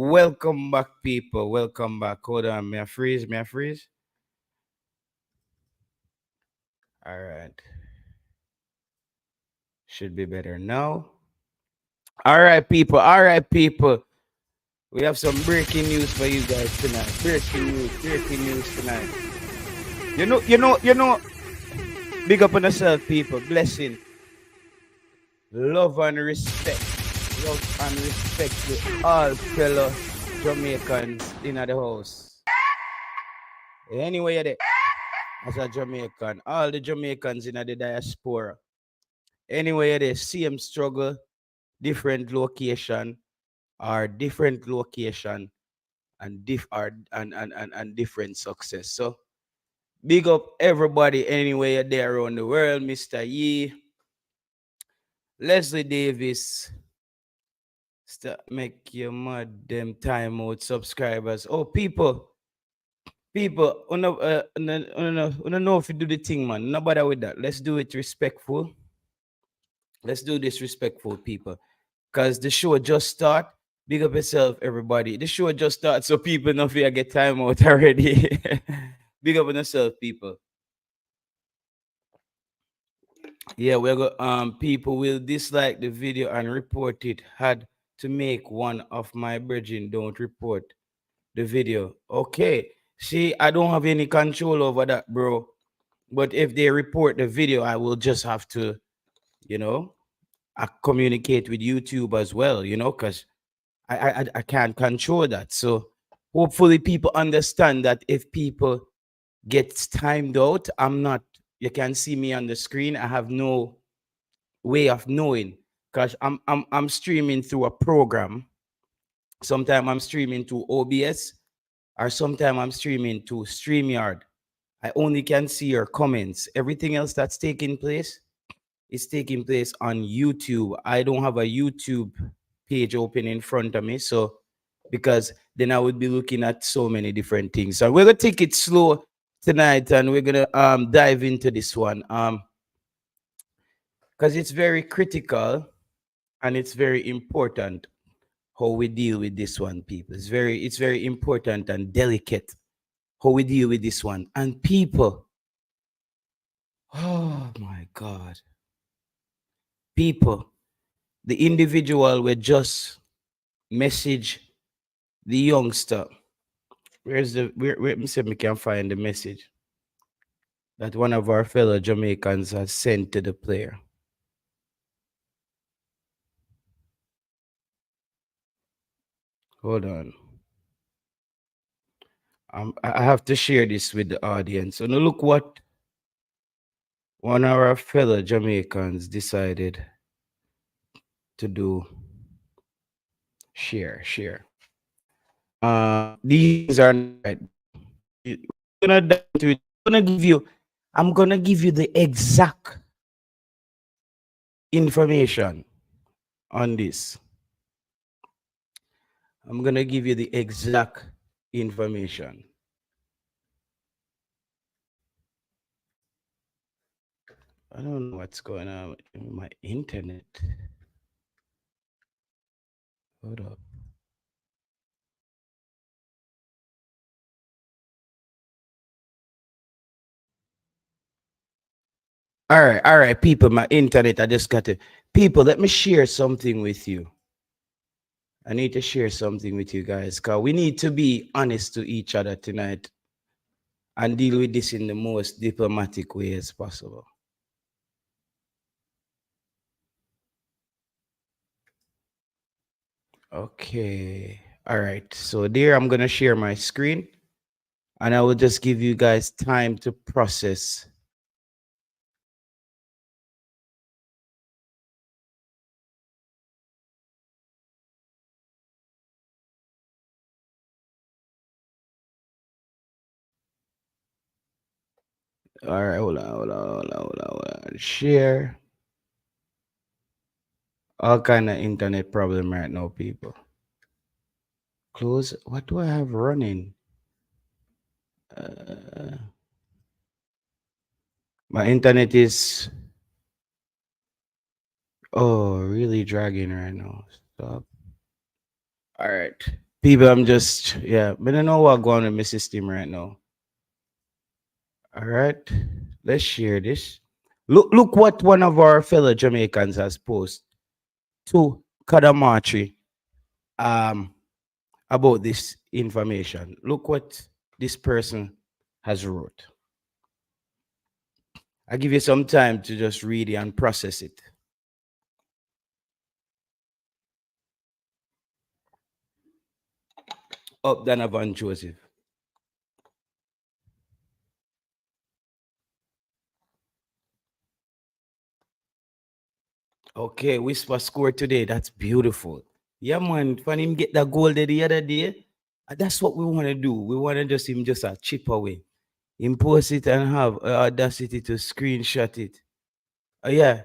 Welcome back, people. Welcome back. Hold on. May I freeze? May I freeze? All right. Should be better now. All right, people. All right, people. We have some breaking news for you guys tonight. Breaking news. Breaking news tonight. You know. Big up on yourself, people. Blessing, love and respect. Love and respect to all fellow Jamaicans in the house. Anyway, you're there, as a Jamaican, all the Jamaicans in the diaspora. Anyway, they same struggle, different location, or different location and and different success. So big up everybody anywhere there around the world, Mr. Yee, Leslie Davis. Make your mad them time out subscribers. Oh, people, know if you do the thing, man. No bother with that. Let's do it respectful. Let's do this respectful, people. Because the show just start. Big up yourself, everybody. The show just start, so people know if you get time out already. Big up on yourself, people. Yeah, we're go people will dislike the video and report it. Had to make one of my brethren don't report the video. Okay. See, I don't have any control over that, bro. But if they report the video, I will just have to, you know, I communicate with YouTube as well, because I can't control that. So hopefully people understand that if people gets timed out, I'm not. You can see me on the screen. I have no way of knowing because I'm streaming through a program. Sometimes I'm streaming to OBS, or sometimes I'm streaming to StreamYard. I only can see your comments. Everything else that's taking place is taking place on YouTube. I don't have a YouTube page open in front of me, so because then I would be looking at so many different things. So we're gonna take it slow tonight, and we're gonna dive into this one because it's very critical and it's very important how we deal with this one, people. It's very important and delicate how we deal with this one. And people, oh my God, people, the individual will just message the youngster. Let me see if we can find the message that one of our fellow Jamaicans has sent to the player. Hold on. I have to share this with the audience. So now look what one of our fellow Jamaicans decided to do. Share. These things are not right. I'm gonna give you the exact information on this. I'm gonna give you the exact information. I don't know what's going on with my internet. Hold up. All right, people. My internet. I just got it. People, let me share something with you. I need to share something with you guys because we need to be honest to each other tonight and deal with this in the most diplomatic way as possible. Okay. All right. So there, I'm going to share my screen and I will just give you guys time to process. All right. Hold on. Share. All kind of internet problem right now, people. Close. What do I have running? My internet is really dragging right now. Stop. All right. People, I'm just, yeah, but I don't know what going on in my system right now. All right, let's share this. Look what one of our fellow Jamaicans has posted to Kadamarteri um, about this information. Look what this person has wrote. I give you some time to just read it and process it. Up Donovan Joseph. Okay, Whisper scored today. That's beautiful. Yeah, man. When him get that goal there the other day, that's what we want to do. We want to just him just a chip away. Impose it and have audacity to screenshot it. Yeah,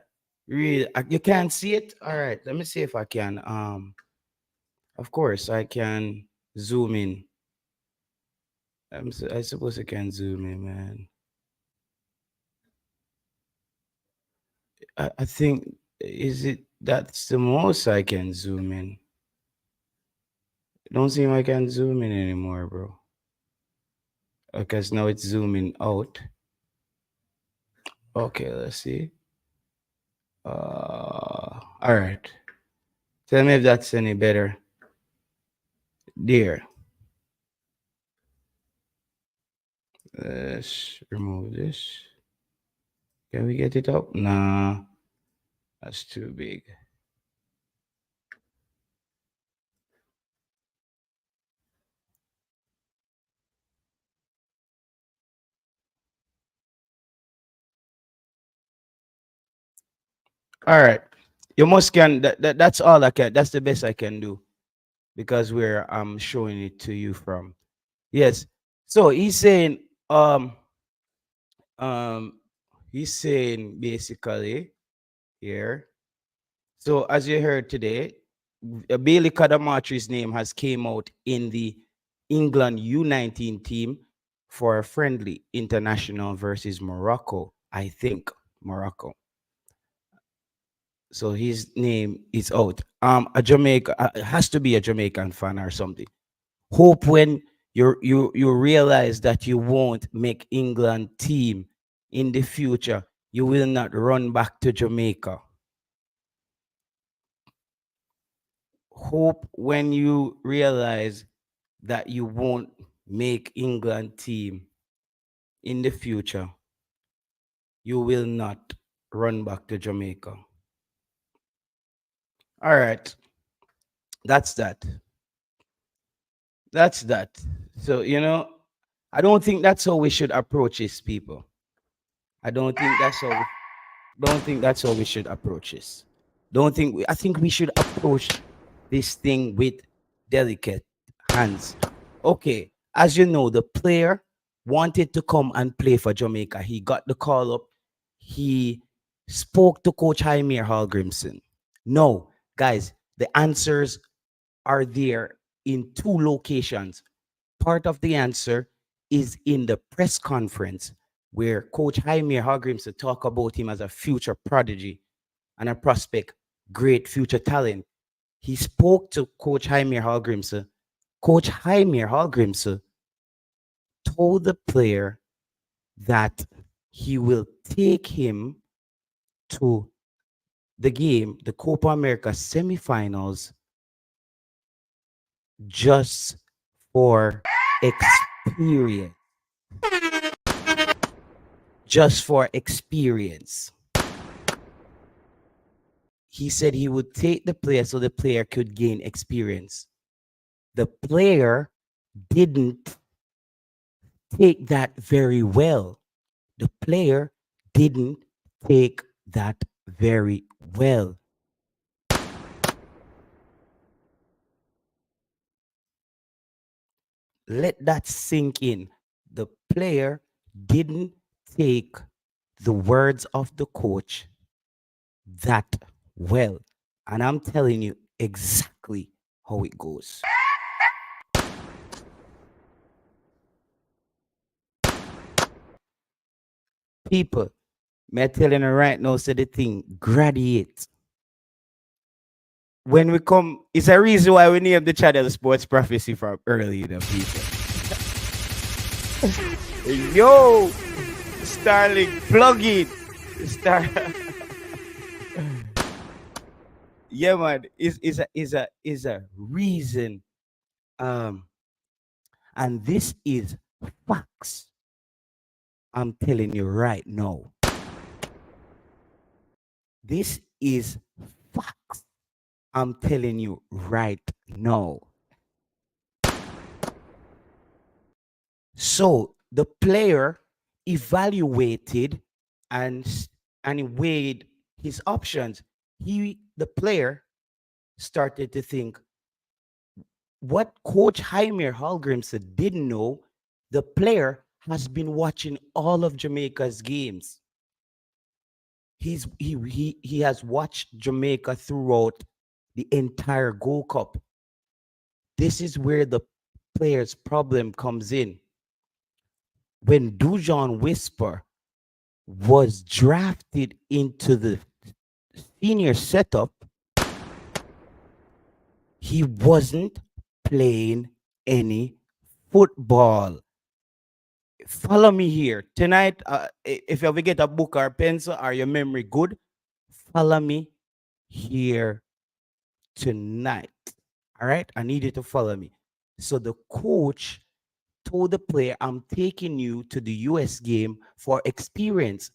real. You can't see it. All right, let me see if I can. Of course I can zoom in. I suppose I can zoom in, man. I think is it that's the most I can zoom in. Don't seem I can zoom in anymore, bro. Because now it's zooming out. Okay, let's see. All right. Tell me if that's any better. There. Let's remove this. Can we get it up? Nah, that's too big. All right. You must can that's all I can. That's the best I can do because we're showing it to you from. Yes. So um he's saying basically here. So as you heard today, Bailey Cadamarteri's name has came out in the England U19 team for a friendly international versus Morocco. I think Morocco. So his name is out. A Jamaica has to be a Jamaican fan or something. Hope when you realize that you won't make England team in the future, you will not run back to Jamaica. Hope when you realize that you won't make England team in the future, you will not run back to Jamaica. All right, that's that. That's that. So I don't think that's how we should approach this, people. I don't think that's how we should approach this. I think we should approach this thing with delicate hands. Okay, as you know, the player wanted to come and play for Jamaica. He got the call up. He spoke to Coach Jaime Hallgrimson. No, guys, the answers are there in two locations. Part of the answer is in the press conference where Coach Jaime Hallgrimson talk about him as a future prodigy and a prospect, great future talent. He spoke to Coach Jaime Hallgrimson. Coach Jaime Hallgrimson told the player that he will take him to the game, the Copa America semifinals, just for experience. Just for experience. He said he would take the player so the player could gain experience. The player didn't take that very well. The player didn't take that very well. Let that sink in. The player didn't take the words of the coach that well. And I'm telling you exactly how it goes. People, me telling you right now, say the thing, graduate. when we come, it's a reason why we name the channel Sports Prophecy from early, the people. Yo, Starlink, plug it. Star. Yeah, man. Is a reason. Um, and this is facts. I'm telling you right now. This is facts. I'm telling you right now. So the player evaluated and and weighed his options. The player started to think what Coach Jaime Hallgrimson didn't know. The player has been watching all of Jamaica's games. He has watched Jamaica throughout the entire Gold Cup. This is where the player's problem comes in. When Dujon Whisper was drafted into the senior setup, he wasn't playing any football. Follow me here tonight. If you ever get a book or pencil, or your memory good, follow me here tonight. All right, I need you to follow me. So the coach told the player, I'm taking you to the US game for experience.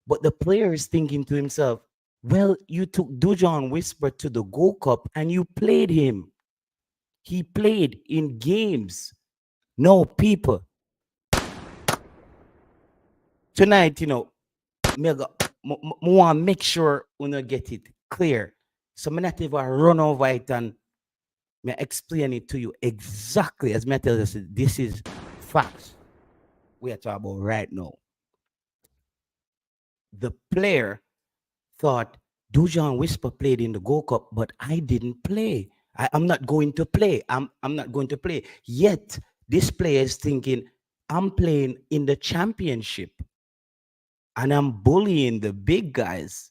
But the player is thinking to himself, well, you took Dujon Whisper to the Gold Cup and you played him. He played in games. No, people. Tonight, me want to make sure we not get it clear. So me not even run over it and me explain it to you exactly as me tell you, this is facts we are talking about right now. The player thought Dujon Whisper played in the Gold Cup, but I didn't play. I'm not going to play. I'm not going to play. Yet this player is thinking, I'm playing in the championship and I'm bullying the big guys.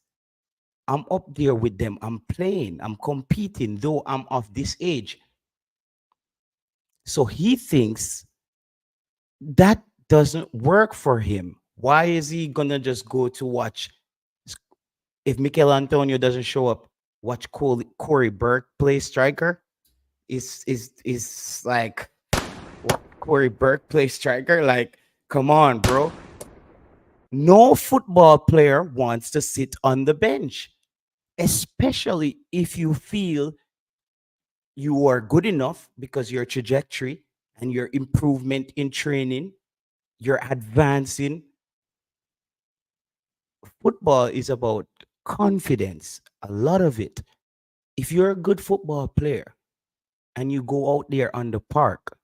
I'm up there with them. I'm playing. I'm competing, though I'm of this age. So he thinks that doesn't work for him. Why is he gonna just go to watch? If Mikel Antonio doesn't show up, watch Corey Burke play striker. Is like what Corey Burke play striker? Like, come on, bro. No football player wants to sit on the bench, especially if you feel you are good enough because your trajectory and your improvement in training, you're advancing. Football is about confidence, a lot of it. If you're a good football player and you go out there on the park,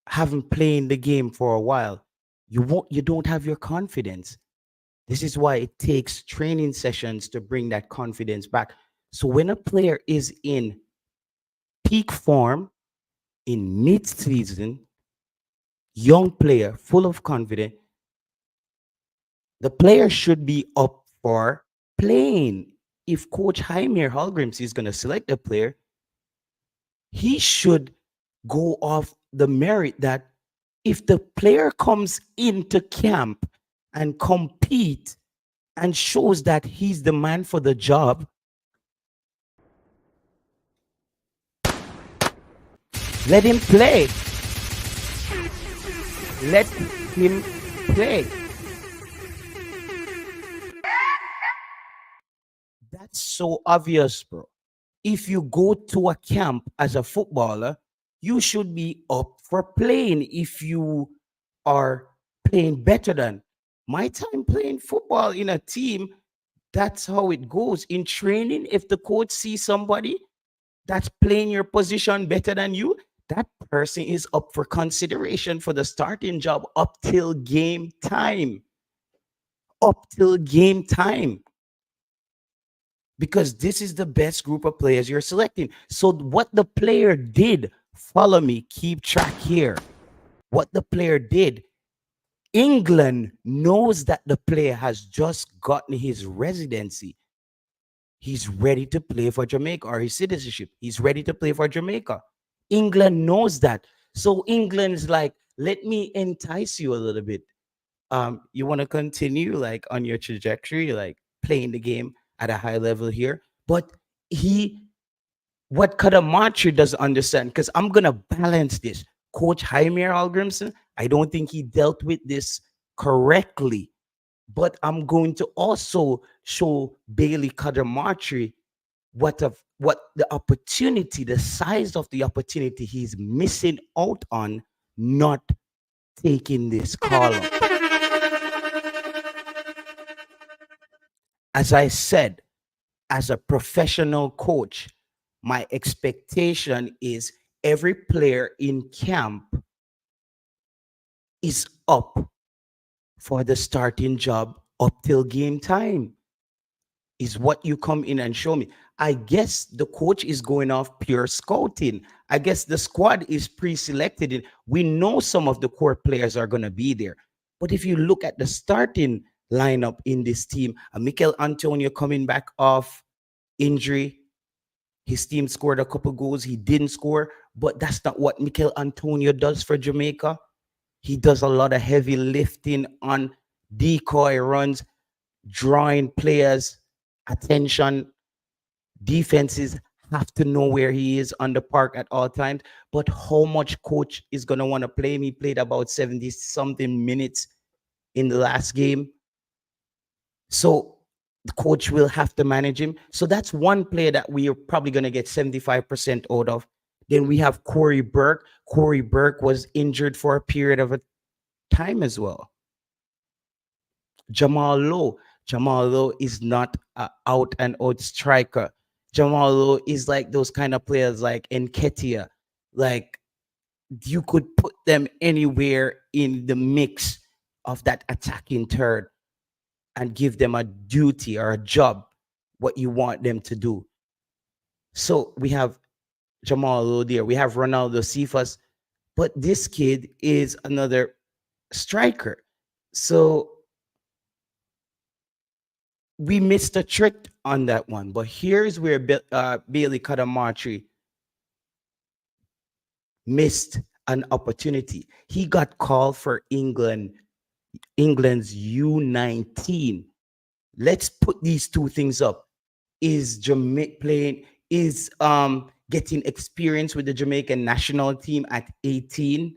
haven't played the game for a while, you don't have your confidence. This is why it takes training sessions to bring that confidence back. So when a player is in peak form, in mid-season, young player, full of confidence, the player should be up for playing. If Coach Jaime Hallgrims is going to select a player, he should go off the merit that if the player comes into camp and compete and shows that he's the man for the job, let him play. Let him play. That's so obvious, bro. If you go to a camp as a footballer, you should be up for playing if you are playing better than my time playing football in a team. That's how it goes. In training, if the coach sees somebody that's playing your position better than you, that person is up for consideration for the starting job up till game time. Up till game time. Because this is the best group of players you're selecting. So, what the player did, follow me, keep track here. What the player did, England knows that the player has just gotten his residency. He's ready to play for Jamaica, or his citizenship. He's ready to play for Jamaica. England knows that. So England's like, let me entice you a little bit. You want to continue like on your trajectory, like playing the game at a high level here. But he what Kadamachi doesn't understand, because I'm gonna balance this. Coach Jaime Algrimson, I don't think he dealt with this correctly, but I'm going to also show Bailey Cadamarteri what the opportunity, the size of the opportunity he's missing out on not taking this call up. As I said, as a professional coach, my expectation is every player in camp is up for the starting job up till game time. Is what you come in and show me. I guess the coach is going off pure scouting. I guess the squad is pre-selected. We know some of the core players are going to be there. But if you look at the starting lineup in this team, Mikel Antonio coming back off injury, his team scored a couple goals. He didn't score, but that's not what Mikel Antonio does for Jamaica. He does a lot of heavy lifting on decoy runs, drawing players' attention. Defenses have to know where he is on the park at all times. But how much coach is going to want to play him? He played about 70 something minutes in the last game. So the coach will have to manage him. So that's one player that we are probably going to get 75% out of. Then we have Corey Burke. Corey Burke was injured for a period of a time as well. Jamal Lowe. Jamal Lowe is not an out and out striker. Jamal Lowe is like those kind of players like Nketiah. Like you could put them anywhere in the mix of that attacking third and give them a duty or a job, what you want them to do. So we have Jamal Lowe there. We have Ronaldo Cephas, but this kid is another striker. So we missed a trick on that one. But here's where Bailey Cadamarteri missed an opportunity. He got called for England's U19. Let's put these two things up. Is Jamaica playing? Is getting experience with the Jamaican national team at 18?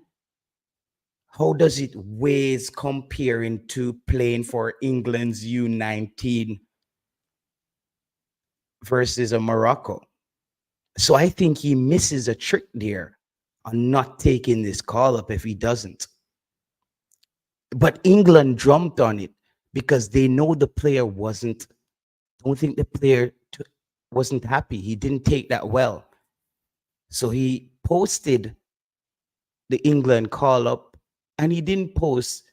How does it weighs comparing to playing for England's U19 versus a Morocco? So I think he misses a trick there on not taking this call up if he doesn't. But England jumped on it because they know the player wasn't, don't think the player wasn't happy. He didn't take that well. So he posted the England call up and he didn't post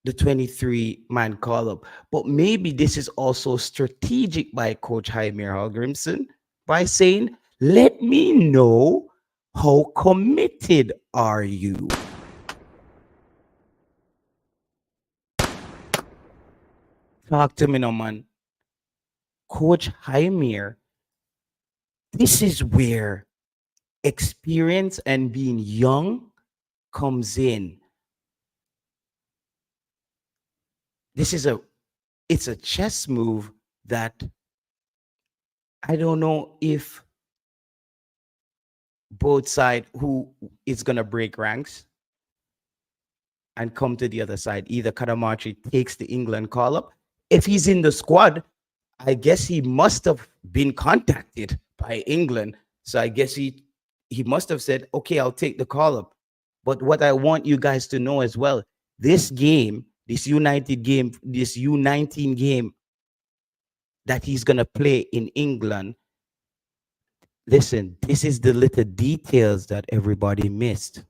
the 23-man call up. But maybe this is also strategic by Coach Jaime Hallgrimson by saying, let me know how committed are you? Talk to me now, man. Coach Jaime, this is where experience and being young comes in. This is it's a chess move that I don't know if both side who is gonna break ranks and come to the other side. Either Kadamachi takes the England call up. If he's in the squad, I guess he must have been contacted by England. So I guess he must have said, okay, I'll take the call up. But what I want you guys to know as well, this game, this United game, this U19 game that he's gonna play in England, listen, this is the little details that everybody missed.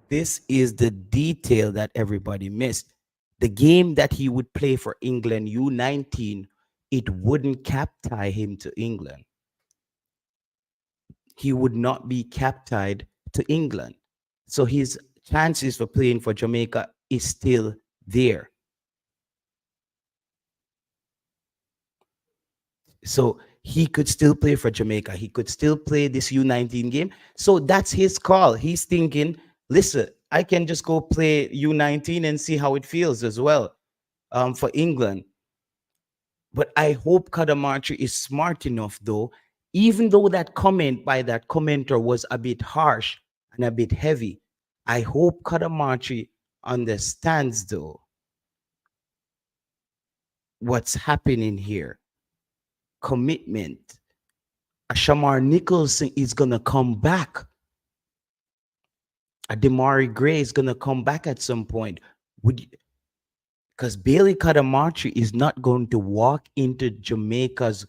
This is the detail that everybody missed. The game that he would play for England U19, it wouldn't cap tie him to England. He would not be cap tied to England. So his chances for playing for Jamaica is still there. So he could still play for Jamaica. He could still play this U19 game. So that's his call. He's thinking, listen, I can just go play U19 and see how it feels as well, for England. But I hope Kadamarchi is smart enough, though, even though that comment by that commenter was a bit harsh and a bit heavy. I hope Kadamarchi understands, though, what's happening here. Commitment. Shamar Nicholson is gonna come back. A Demari Gray is gonna come back at some point. Would, because Bailey Cadamarteri is not going to walk into Jamaica's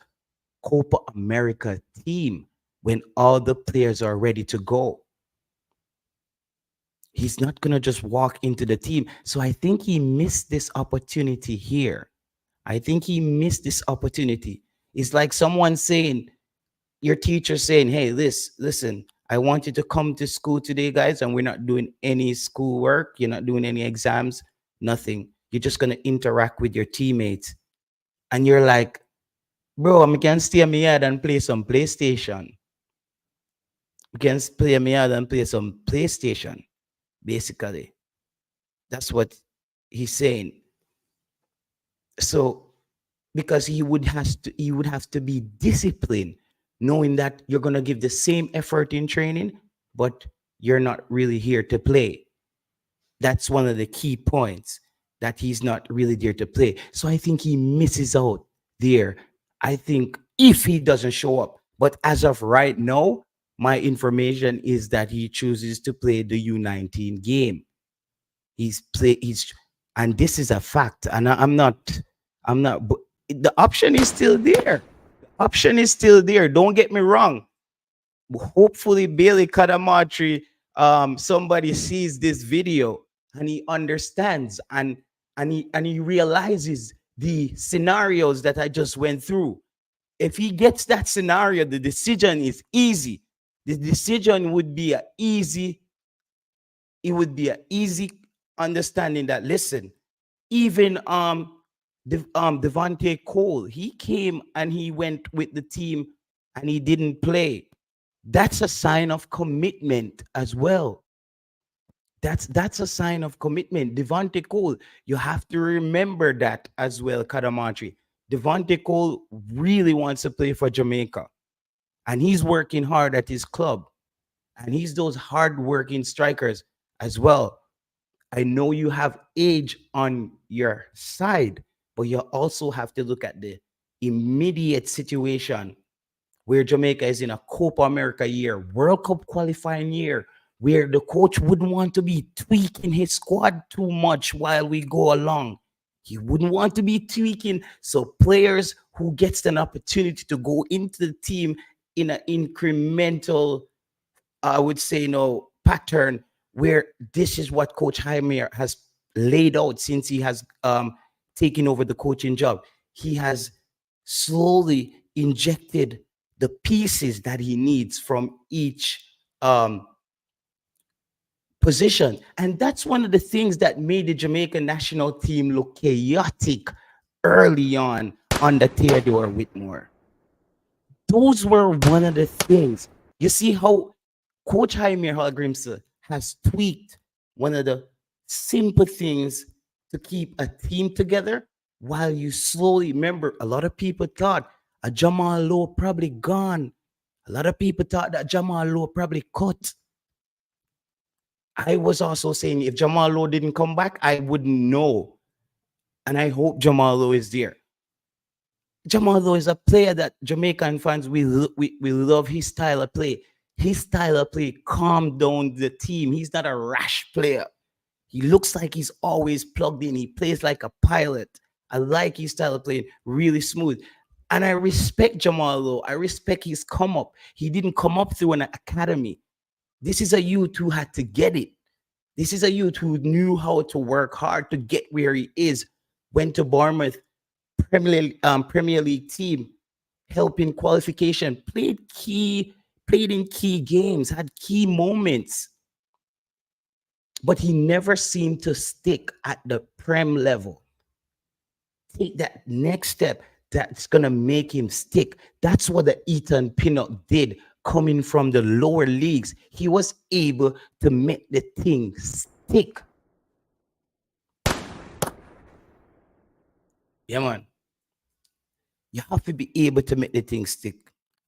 Copa America team when all the players are ready to go. He's not gonna just walk into the team. So I think he missed this opportunity here. I think he missed this opportunity. It's like someone saying, your teacher saying, hey, listen, I want you to come to school today, guys, and we're not doing any schoolwork. You're not doing any exams, nothing. You're just going to interact with your teammates. And you're like, bro, I can stay in my yard and play some PlayStation. We can play in my yard and play some PlayStation, basically. That's what he's saying. So, because he would have to be disciplined, knowing that you're going to give the same effort in training, but you're not really here to play. That's one of the key points, that he's not really there to play. So I think he misses out there. I think if he doesn't show up, but as of right now, my information is that he chooses to play the U19 game. He's and this is a fact. And I'm not, but the option is still there. Option is still there. Don't get me wrong. Hopefully Bailey Cadamarteri, somebody sees this video and he understands, and he realizes the scenarios that I just went through. If he gets that scenario, the decision is easy. The decision would be a easy, it would be an easy understanding that, listen, even Devontae Cole, he came and he went with the team and he didn't play. That's a sign of commitment as well. That's a sign of commitment. Devontae Cole, you have to remember that as well, Kadamarteri. Devontae Cole really wants to play for Jamaica, and he's working hard at his club, and he's those hard-working strikers as well. I know you have age on your side, but you also have to look at the immediate situation where Jamaica is in a Copa America year, World Cup qualifying year, where the coach wouldn't want to be tweaking his squad too much while we go along. He wouldn't want to be tweaking. So players who gets an opportunity to go into the team in an incremental, I would say, pattern, where this is what Coach Jaime has laid out since he has taken over the coaching job. He has slowly injected the pieces that he needs from each position. And that's one of the things that made the Jamaican national team look chaotic early on under Theodore Whitmore. Those were one of the things. You see how Coach Jaime Hallgrimson has tweaked one of the simple things to keep a team together, while you slowly remember, a lot of people thought a Jamal Lowe probably gone. A lot of people thought that Jamal Lowe probably cut. I was also saying, if Jamal Lowe didn't come back, I wouldn't know. And I hope Jamal Lowe is there. Jamal Lowe is a player that Jamaican fans, we love his style of play. His style of play calmed down the team. He's not a rash player. He looks like he's always plugged in. He plays like a pilot. I like his style of playing, really smooth. And I respect Jamal Lowe. I respect his come up. He didn't come up through an academy. This is a youth who had to get it. This is a youth who knew how to work hard to get where he is. Went to Bournemouth, Premier League team, helping qualification, played in key games, had key moments. But he never seemed to stick at the Prem level. Take that next step. that's gonna make him stick. That's what the Ethan Pinnock did coming from the lower leagues. He was able to make the thing stick. Yeah, man. You have to be able to make the thing stick.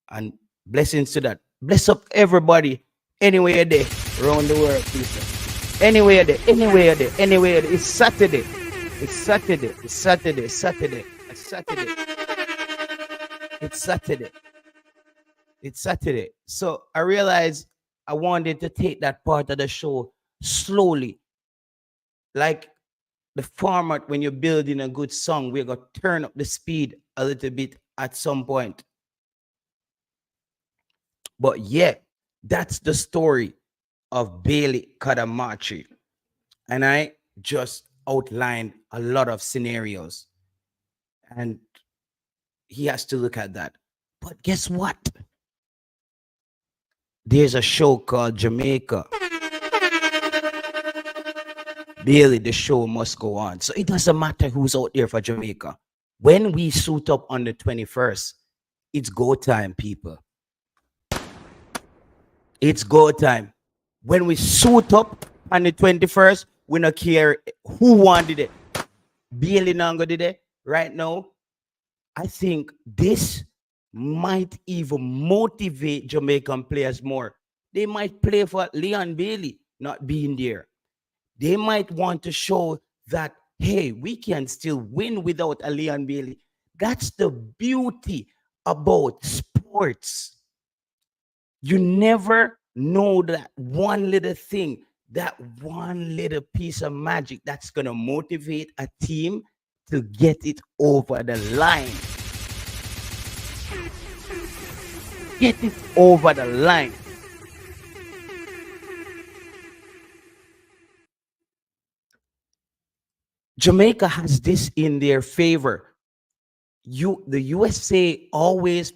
And blessings to that. Bless up everybody anywhere there around the world, please. Anywhere there, anywhere there, anywhere there. It's Saturday. It's Saturday. It's Saturday. It's Saturday. It's Saturday. It's Saturday. It's Saturday. So I realized I wanted to take that part of the show slowly. Like the format when you're building a good song, we're going to turn up the speed a little bit at some point. But yeah, that's the story of Bailey Cadamarteri. And I just outlined a lot of scenarios. And he has to look at that. But guess what? There's a show called Jamaica. Bailey, the show must go on. So it doesn't matter who's out there for Jamaica. When we suit up on the 21st, it's go time, people. It's go time. When we suit up on the 21st, we don't care who wanted it. Bailey Nango did it. Right now, I think this might even motivate Jamaican players more. They might play for Leon Bailey not being there. They might want to show that, hey, we can still win without a Leon Bailey. That's the beauty about sports. You never know that one little thing, that one little piece of magic that's going to motivate a team to get it over the line. Get it over the line. Jamaica has this in their favor. The USA always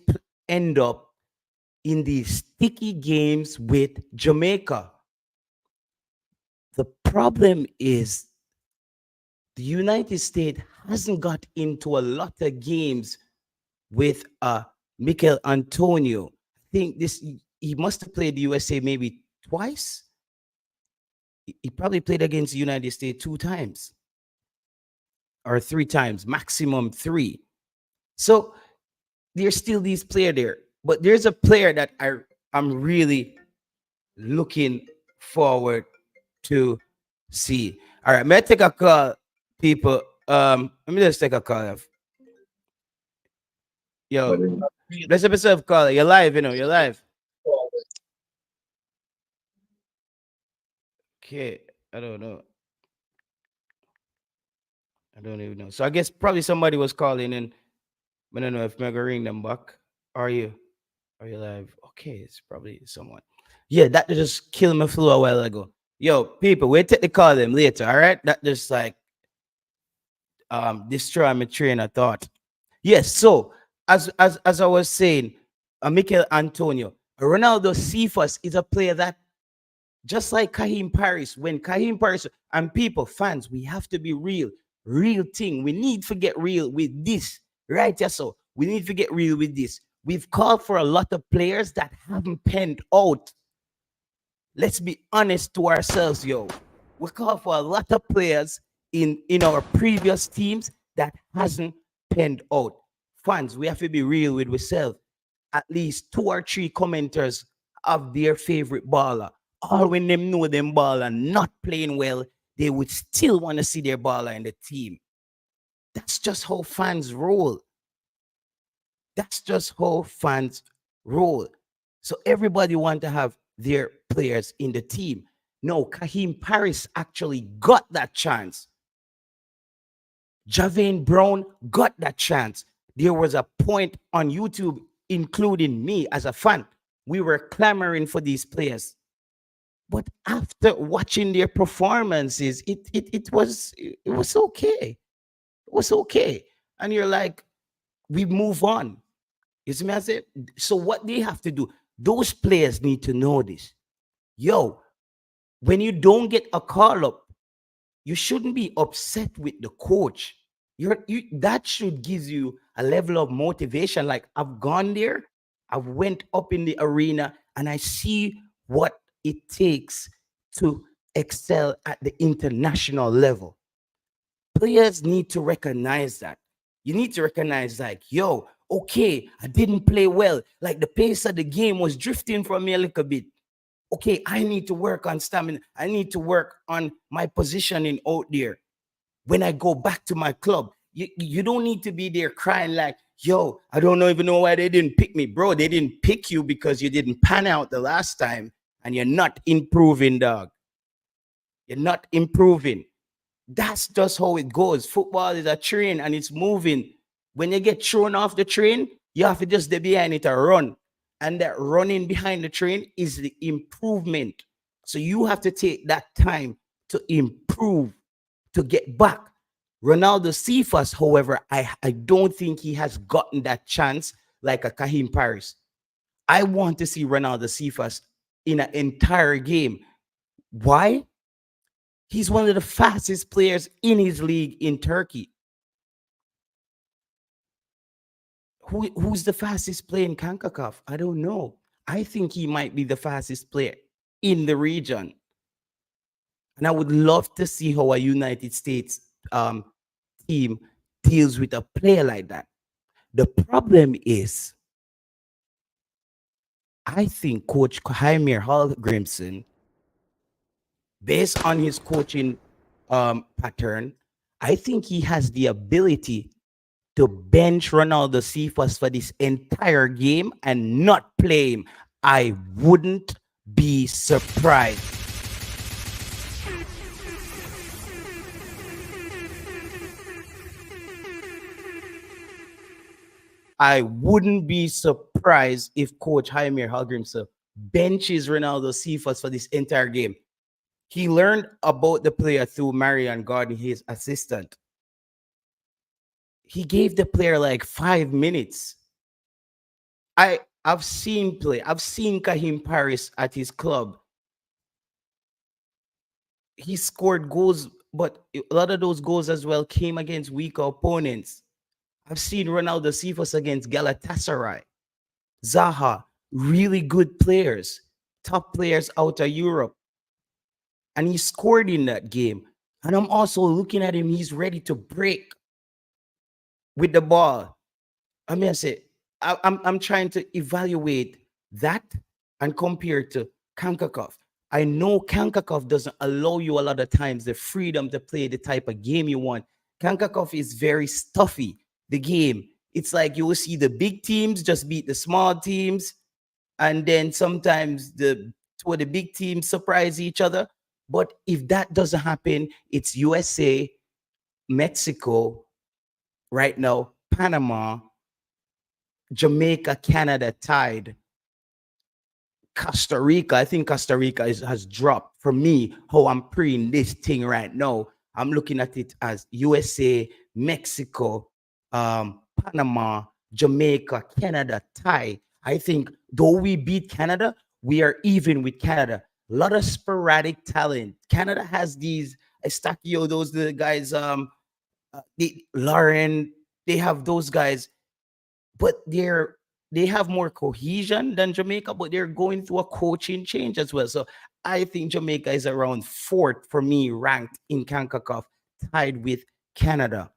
end up in these sticky games with Jamaica. The problem is the United States hasn't got into a lot of games with Mikel Antonio. I think he must have played the USA maybe twice. He probably played against the United States 2 times or 3 times, maximum 3. So there's still these players there. But there's a player that I'm really looking forward to see. All right, may I take a call, people? Let me just take a call. Yo, bless up yourself, caller. You're live, you're live. Okay, I don't know. I don't even know. So I guess probably somebody was calling, and I don't know if I'm gonna ring them back. Are you live? Okay, it's probably someone. Yeah, that just killed my flu a while ago. Yo, people, we'll take the call them later. All right, that just like destroy my train of thought. Yes. So as I was saying, Mikel Antonio, Ronaldo Cephas is a player that just like Kahim Paris, when Kahim Paris and people, fans, we have to be real thing. We need to get real with this, right? Yeah, so we need to get real with this. We've called for a lot of players that haven't panned out. Let's be honest to ourselves, yo. We called for a lot of players in our previous teams that hasn't panned out. Fans, we have to be real with ourselves. At least 2 or 3 commenters of their favorite baller. All when them know them baller not playing well, they would still want to see their baller in the team. That's just how fans roll. That's just how fans roll. So everybody want to have their players in the team. No, Kahim Paris actually got that chance. Javane Brown got that chance. There was a point on YouTube, including me as a fan, we were clamoring for these players. But after watching their performances, it was okay. It was okay. And you're like, we move on. You see me? I say, so what they have to do, those players need to know this. Yo, when you don't get a call up, you shouldn't be upset with the coach. That should give you a level of motivation. Like, I've gone there, I went up in the arena, and I see what it takes to excel at the international level. Players need to recognize that. You need to recognize, like, yo, okay, I didn't play well. Like, the pace of the game was drifting from me a little bit. Okay, I need to work on stamina. I need to work on my positioning out there. When I go back to my club, you don't need to be there crying like, yo, I don't even know why they didn't pick me. Bro, they didn't pick you because you didn't pan out the last time, and you're not improving, dog. You're not improving. That's just how it goes. Football is a train and it's moving. When you get thrown off the train, you have to just stay behind it and run. And that running behind the train is the improvement. So you have to take that time to improve, to get back. Ronaldo Cephas, however, I don't think he has gotten that chance like a Kahim Paris. I want to see Ronaldo Cephas in an entire game. Why? He's one of the fastest players in his league in Turkey. Who's the fastest player in CONCACAF? I don't know. I think he might be the fastest player in the region. And I would love to see how a United States team deals with a player like that. The problem is, I think Coach Jaime Hallgrimson, based on his coaching pattern, I think he has the ability to bench Ronaldo Cephas for this entire game and not play him. I wouldn't be surprised. I wouldn't be surprised if Coach Jaime Hallgrimson benches Ronaldo Cephas for this entire game. He learned about the player through Marion Gordon, his assistant. He gave the player like 5 minutes. I've seen play. I've seen Kahim Paris at his club. He scored goals, but a lot of those goals as well came against weaker opponents. I've seen Ronaldo Cephas against Galatasaray, Zaha, really good players, top players out of Europe. And he scored in that game. And I'm also looking at him, he's ready to break with the ball. I mean, I say, I'm trying to evaluate that and compare it to CONCACAF. I know CONCACAF doesn't allow you a lot of times the freedom to play the type of game you want. CONCACAF is very stuffy, the game. It's like you will see the big teams just beat the small teams, and then sometimes two of the big teams surprise each other. But if that doesn't happen, it's USA, Mexico, right now, Panama, Jamaica, Canada tied. Costa Rica, I think Costa Rica has dropped. For me, how I'm preying this thing right now, I'm looking at it as USA, Mexico, Panama, Jamaica, Canada tie. I think though we beat Canada, we are even with Canada. A lot of sporadic talent. Canada has these Estacio, those the guys, Lauren, they have those guys, but they have more cohesion than Jamaica, but they're going through a coaching change as well. So I think Jamaica is around fourth for me, ranked in CONCACAF, tied with Canada.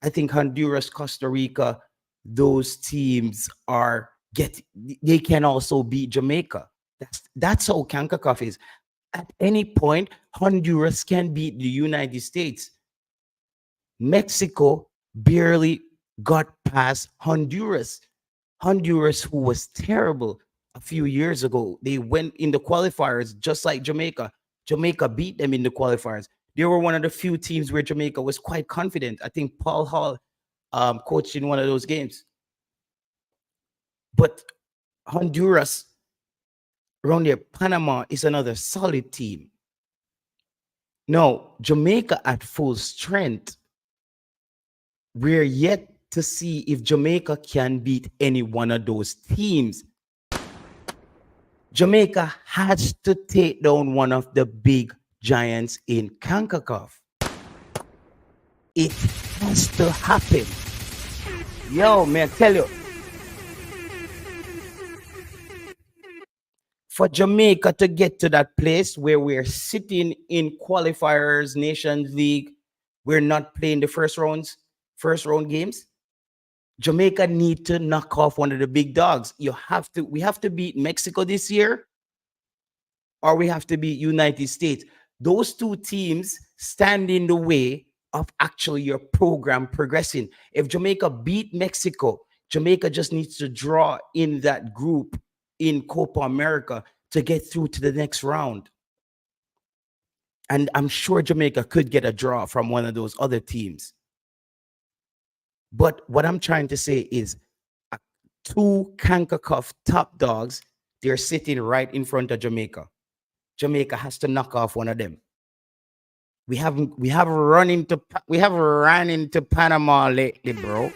I think Honduras, Costa Rica, those teams they can also beat Jamaica. That's how CONCACAF is. At any point, Honduras can beat the United States. Mexico barely got past Honduras. Honduras, who was terrible a few years ago, they went in the qualifiers just like Jamaica. Jamaica beat them in the qualifiers. They were one of the few teams where Jamaica was quite confident. I think Paul Hall coached in one of those games. But Honduras, around there, Panama is another solid team. No, Jamaica at full strength. We're yet to see if Jamaica can beat any one of those teams. Jamaica has to take down one of the big giants in CONCACAF. It has to happen. Yo, man, tell you, for Jamaica to get to that place where we're sitting in qualifiers, Nations League, we're not playing the first round games. Jamaica need to knock off one of the big dogs. We have to beat Mexico this year, or we have to beat United States. Those two teams stand in the way of actually your program progressing. If Jamaica beat Mexico, Jamaica just needs to draw in that group in Copa America to get through to the next round. And I'm sure Jamaica could get a draw from one of those other teams. But what I'm trying to say is two CONCACAF top dogs, they're sitting right in front of Jamaica. Jamaica has to knock off one of them. We have run into Panama lately, bro.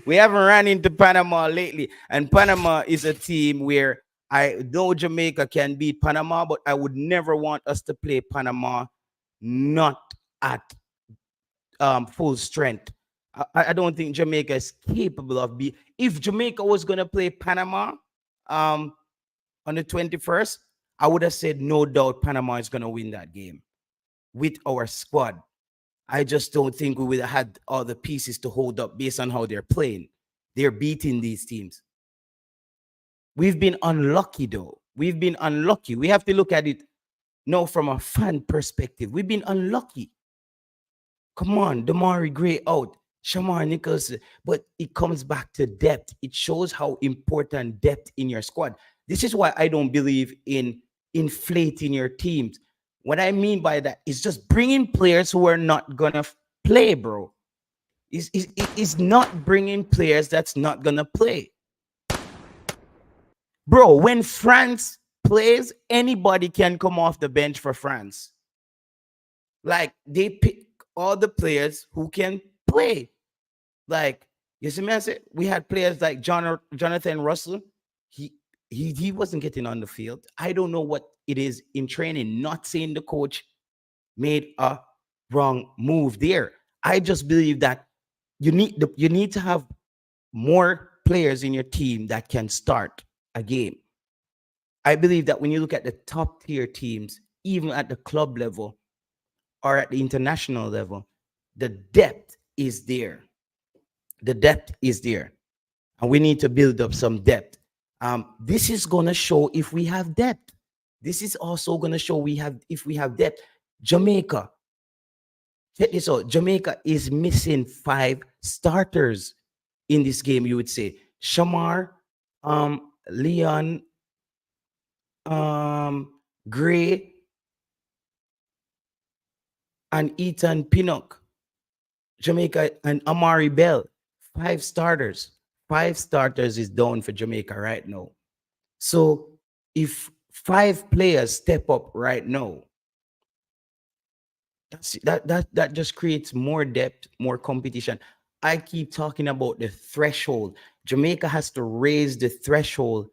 We haven't run into Panama lately, and Panama is a team where I know Jamaica can beat Panama, but I would never want us to play Panama not at full strength. I don't think Jamaica is capable of being. If Jamaica was gonna play Panama on the 21st, I would have said no doubt Panama is gonna win that game with our squad. I just don't think we would have had all the pieces to hold up based on how they're playing. They're beating these teams. We've been unlucky, though. We've been unlucky. We have to look at it now from a fan perspective. We've been unlucky. Come on, Damari Gray out, Shamar Nicholson. But it comes back to depth. It shows how important depth in your squad. This is why I don't believe in inflating your teams. What I mean by that is just bringing players who are not gonna play, bro. Is not bringing players that's not gonna play, bro. When France plays, anybody can come off the bench for France. Like they pick all the players who can play. Like you see me, I said we had players like Jonathan Russell. He wasn't getting on the field. I don't know what it is in training. Not saying the coach made a wrong move there. I just believe that you need to have more players in your team that can start a game. I believe that when you look at the top tier teams, even at the club level or at the international level, the depth is there. The depth is there. And we need to build up some depth. This is going to show if we have depth. This is also going to show if we have depth. Jamaica. Check this out. Jamaica is missing 5 starters in this game, you would say. Shamar, Leon, Gray, and Ethan Pinnock. Jamaica and Amari Bell. 5 starters. 5 starters is down for Jamaica right now. So if 5 players step up right now, that just creates more depth, more competition. I keep talking about the threshold. Jamaica has to raise the threshold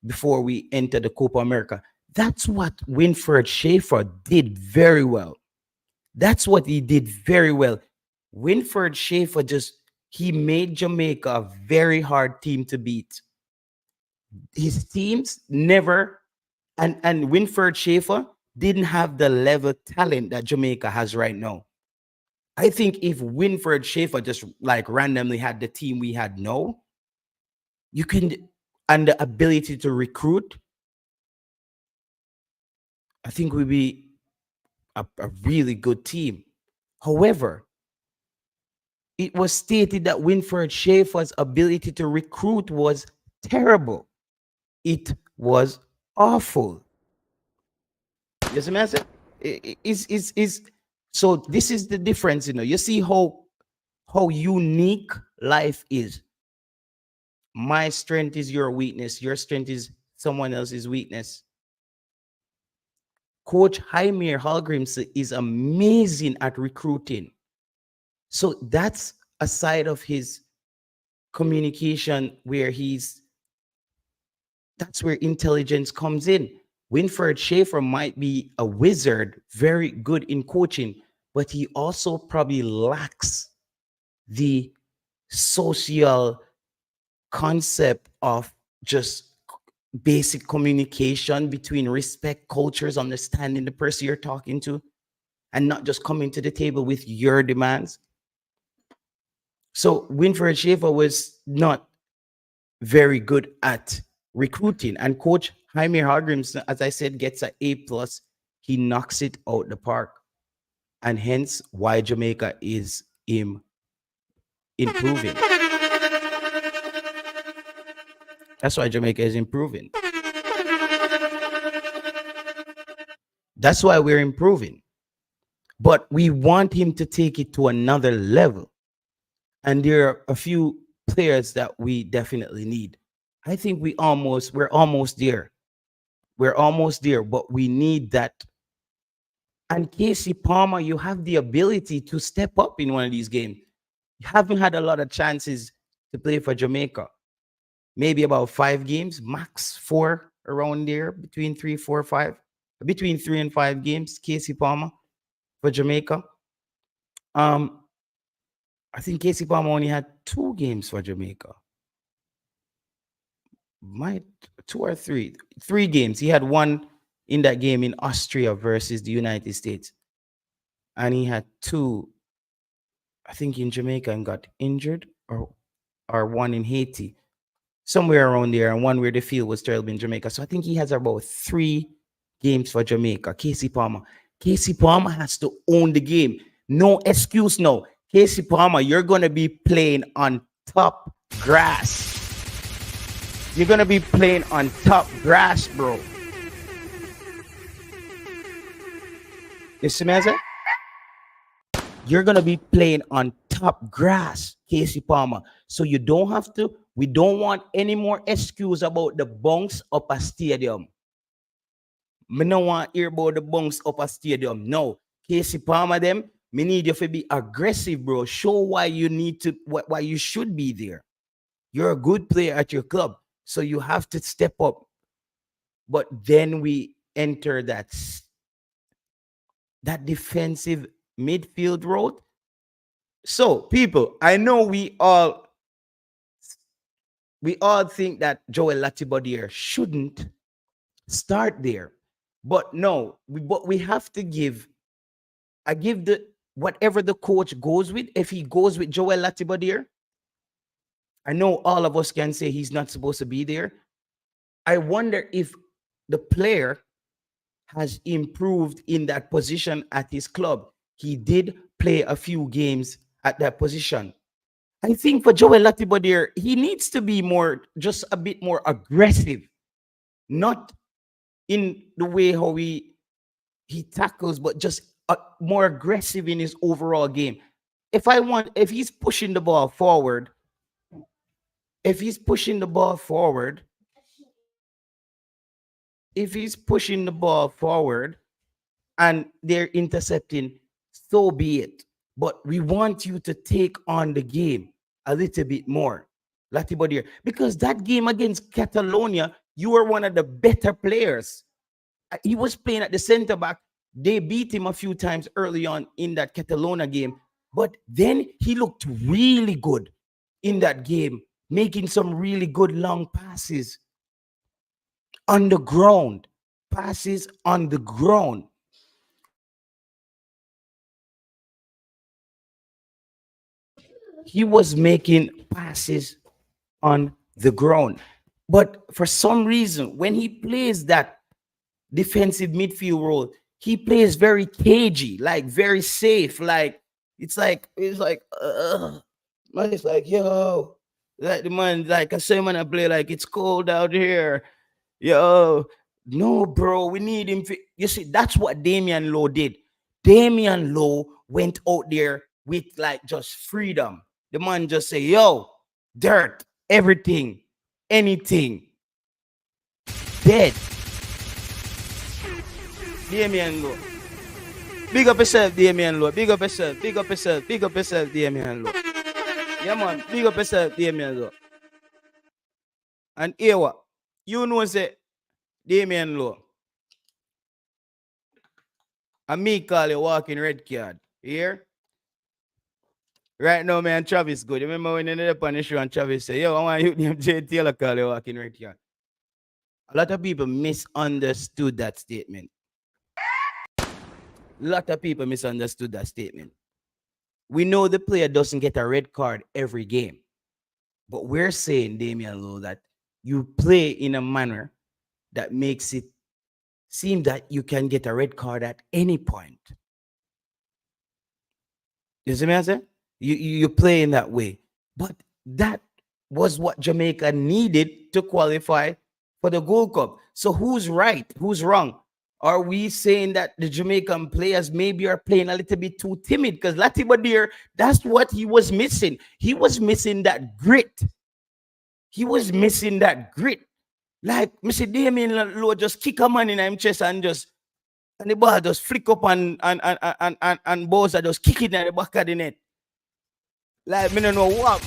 before we enter the Copa America. That's what Winfred Schaefer did very well. That's what he did very well. Winfred Schaefer he made Jamaica a very hard team to beat. His teams never, and Winfred Schaefer didn't have the level talent that Jamaica has right now. I think if Winfred Schaefer just like randomly had the team we had now, and the ability to recruit, I think we'd be a really good team. However, it was stated that Winfred Schaefer's ability to recruit was terrible. It was awful. Yes, man. So this is the difference, You see how unique life is. My strength is your weakness. Your strength is someone else's weakness. Coach Jaime Hallgrims is amazing at recruiting. So that's a side of his communication where that's where intelligence comes in. Winfred Schaefer might be a wizard, very good in coaching, but he also probably lacks the social concept of just basic communication between respect, cultures, understanding the person you're talking to, and not just coming to the table with your demands. So Winfred Schaefer was not very good at recruiting, and Coach Jaime Hargreaves, as I said, gets an A plus. He knocks it out the park, and hence why Jamaica is improving. That's why Jamaica is improving. That's why we're improving. But we want him to take it to another level. And there are a few players that we definitely need. I think we're almost there. We're almost there, but we need that. And Casey Palmer, you have the ability to step up in one of these games. You haven't had a lot of chances to play for Jamaica. Maybe about 5 games, max 4, around there, between 3, 4, 5, between 3 and 5 games. Casey Palmer for Jamaica. I think Casey Palmer only had 2 games for Jamaica. Might 2 or 3 games. He had one in that game in Austria versus the United States, and he had 2, I think, in Jamaica and got injured, or one in Haiti, somewhere around there, and one where the field was terrible in Jamaica. So I think he has about 3 games for Jamaica. Casey Palmer. Casey Palmer has to own the game. No excuse, no. Casey Palmer, you're gonna be playing on top grass. You're gonna be playing on top grass, bro. You see me, I say? You're gonna be playing on top grass, Casey Palmer. So you don't have to. We don't want any more excuse about the bunks up a stadium. Me no want hear about the bunks up a stadium. No, Casey Palmer, them. Me need you to be aggressive, bro. Show why you need to, why you should be there. You're a good player at your club, so you have to step up. But then we enter that defensive midfield role. So, people, I know we all think that Joel Latibodier shouldn't start there, but no, we have to give. I give the whatever the coach goes with. If he goes with Joel Latibodier, I know all of us can say he's not supposed to be there. I wonder if the player has improved in that position at his club. He did play a few games at that position. I think for Joel Latibodier, he needs to be just a bit more aggressive, not in the way how he tackles, but just more aggressive in his overall game. If he's pushing the ball forward, if he's pushing the ball forward, if he's pushing the ball forward and they're intercepting, so be it. But we want you to take on the game a little bit more, Latibodier, because that game against Catalonia, you were one of the better players. He was playing at the center back. They beat him a few times early on in that Catalonia game, but then he looked really good in that game, making some really good long passes on the ground. Passes on the ground. He was making passes on the ground. But for some reason, when he plays that defensive midfield role, he plays very cagey, like very safe. Like it's like, yo, like the man, like I say, man, I play like it's cold out here. Yo, no, bro, we need him. You see, that's what Damian Lowe did. Damian Lowe went out there with like just freedom. The man just say, yo, dirt, everything, anything, dead. Damian Lowe. Big up yourself, Damian Lowe. Big up yourself. Big up yourself. Big up yourself, Damian Lowe. Yeah, man. Big up yourself, Damian Lowe. And here what? You know, say, Damian Lowe. And me call you walking red card. Here, right now, man, Travis good. You remember when you ended up on the show and Travis say, "Yo, I want you named Jay Taylor call you walking right here." A lot of people misunderstood that statement. A lot of people misunderstood that statement. We know the player doesn't get a red card every game, but we're saying, Damian Lowe, that you play in a manner that makes it seem that you can get a red card at any point. You see me, I say? You play in that way. But that was what Jamaica needed to qualify for the Gold Cup. So who's right? Who's wrong? Are we saying that the Jamaican players maybe are playing a little bit too timid? Because Latibadir, that's what he was missing. He was missing that grit. He was missing that grit. Like Mr. Damien Lowe just kick a man in his chest and the ball just flick up and balls are just kicking at the back of the net. Like me don't know what.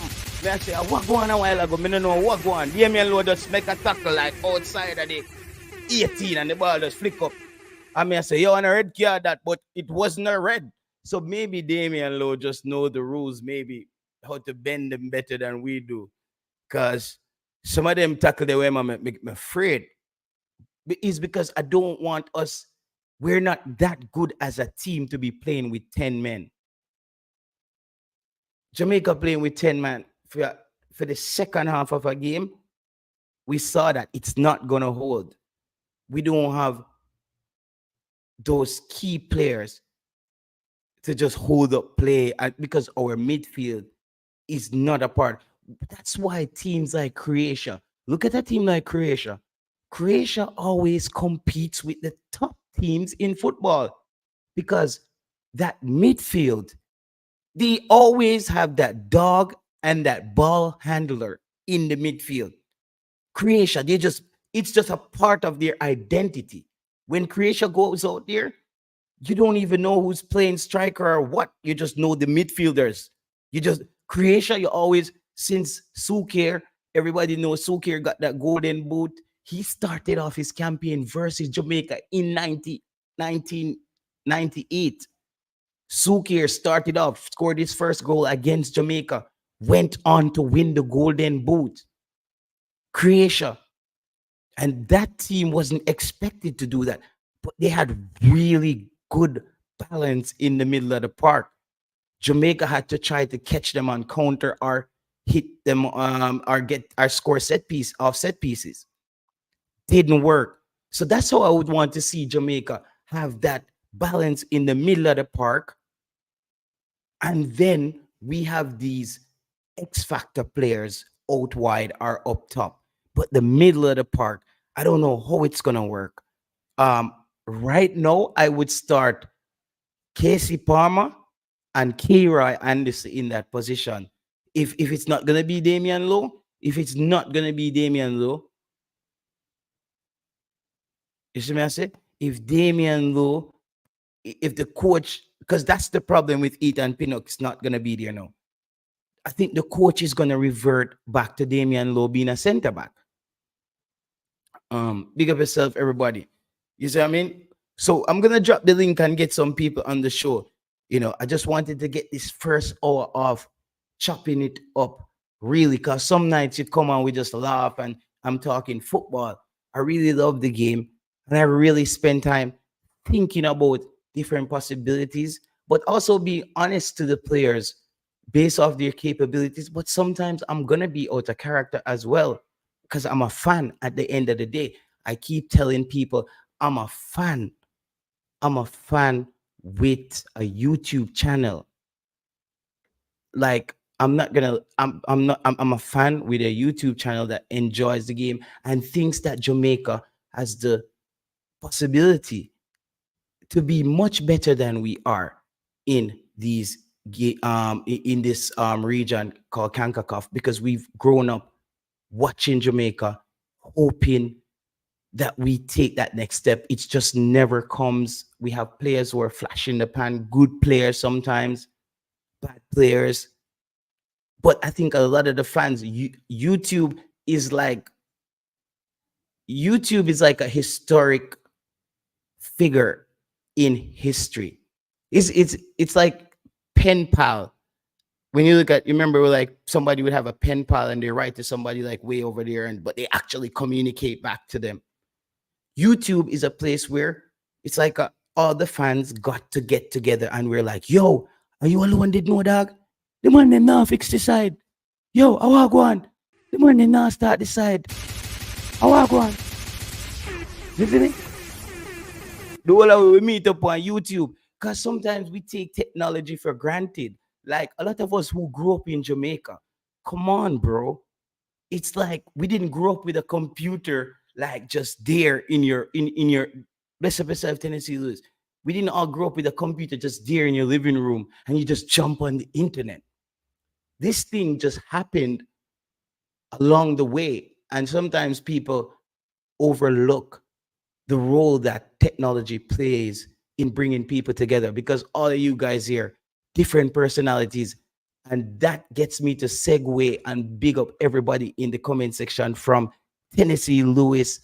Me I say what go on a while ago. Me don't know what go on. Damien Lowe just make a tackle like outside of the 18 and the ball just flick up. I mean I say you want a red card that, but it wasn't a red. So maybe Damien Lowe just know the rules, maybe how to bend them better than we do. Cause some of them tackle the way I make me afraid. Is because I don't want us. We're not that good as a team to be playing with 10 men. Jamaica playing with 10 men for the second half of a game. We saw that it's not gonna hold. We don't have those key players to just hold up play, and because our midfield is not a part. That's why teams like Croatia, look at a team like Croatia. Croatia always competes with the top teams in football because that midfield, they always have that dog and that ball handler in the midfield. Croatia, it's just a part of their identity. When Croatia goes out there, you don't even know who's playing striker or what. You just know the midfielders. You just Croatia, you always since Sukir, everybody knows Sukir got that golden boot. He started off his campaign versus Jamaica in 1998. Sukir started off, scored his first goal against Jamaica, went on to win the golden boot. Croatia. And that team wasn't expected to do that, but they had really good balance in the middle of the park. Jamaica had to try to catch them on counter or hit them or get or score set pieces. Didn't work. So that's how I would want to see Jamaica have that balance in the middle of the park. And then we have these X factor players out wide or up top. But the middle of the park, I don't know how it's gonna work. Right now, I would start Casey Palmer and Kira Anderson in that position. If it's not gonna be Damian Lowe, if it's not gonna be Damian Lowe, you see me I say? If Damian Lowe, if the coach, because that's the problem with Ethan Pinnock, it's not gonna be there now. I think the coach is gonna revert back to Damian Lowe being a center back. Big up yourself, everybody. You see what I mean? So I'm gonna drop the link and get some people on the show. I just wanted to get this first hour of chopping it up, really, because some nights you come on, we just laugh and I'm talking football. I really love the game, and I really spend time thinking about different possibilities, but also be honest to the players based off their capabilities. But sometimes I'm gonna be out of character as well because I'm a fan at the end of the day. I keep telling people I'm a fan. I'm a fan with a YouTube channel. Like I'm a fan with a YouTube channel that enjoys the game and thinks that Jamaica has the possibility to be much better than we are in in this region called CONCACAF, because we've grown up watching Jamaica, hoping that we take that next step. It just never comes. We have players who are flashing the pan, good players sometimes, bad players. But I think a lot of the fans, is like YouTube is like a historic figure in history. It's like pen pal. When you look at, you remember like somebody would have a pen pal and they write to somebody like way over there, and but they actually communicate back to them. YouTube is a place where it's like all the fans got to get together and we're like, yo, are you alone? Did no dog? The man them now fix the side. Yo, I want go on. The man them now start the side. I want go on. You see me? The whole of we meet up on YouTube. Because sometimes we take technology for granted. Like a lot of us who grew up in Jamaica. Come on, bro. It's like we didn't grow up with a computer like just there in your bless up yourself, Tennessee Lewis. We didn't all grow up with a computer just there in your living room and you just jump on the internet. This thing just happened along the way. And sometimes people overlook the role that technology plays in bringing people together, because all of you guys here, different personalities. And that gets me to segue and big up everybody in the comment section from Tennessee Lewis.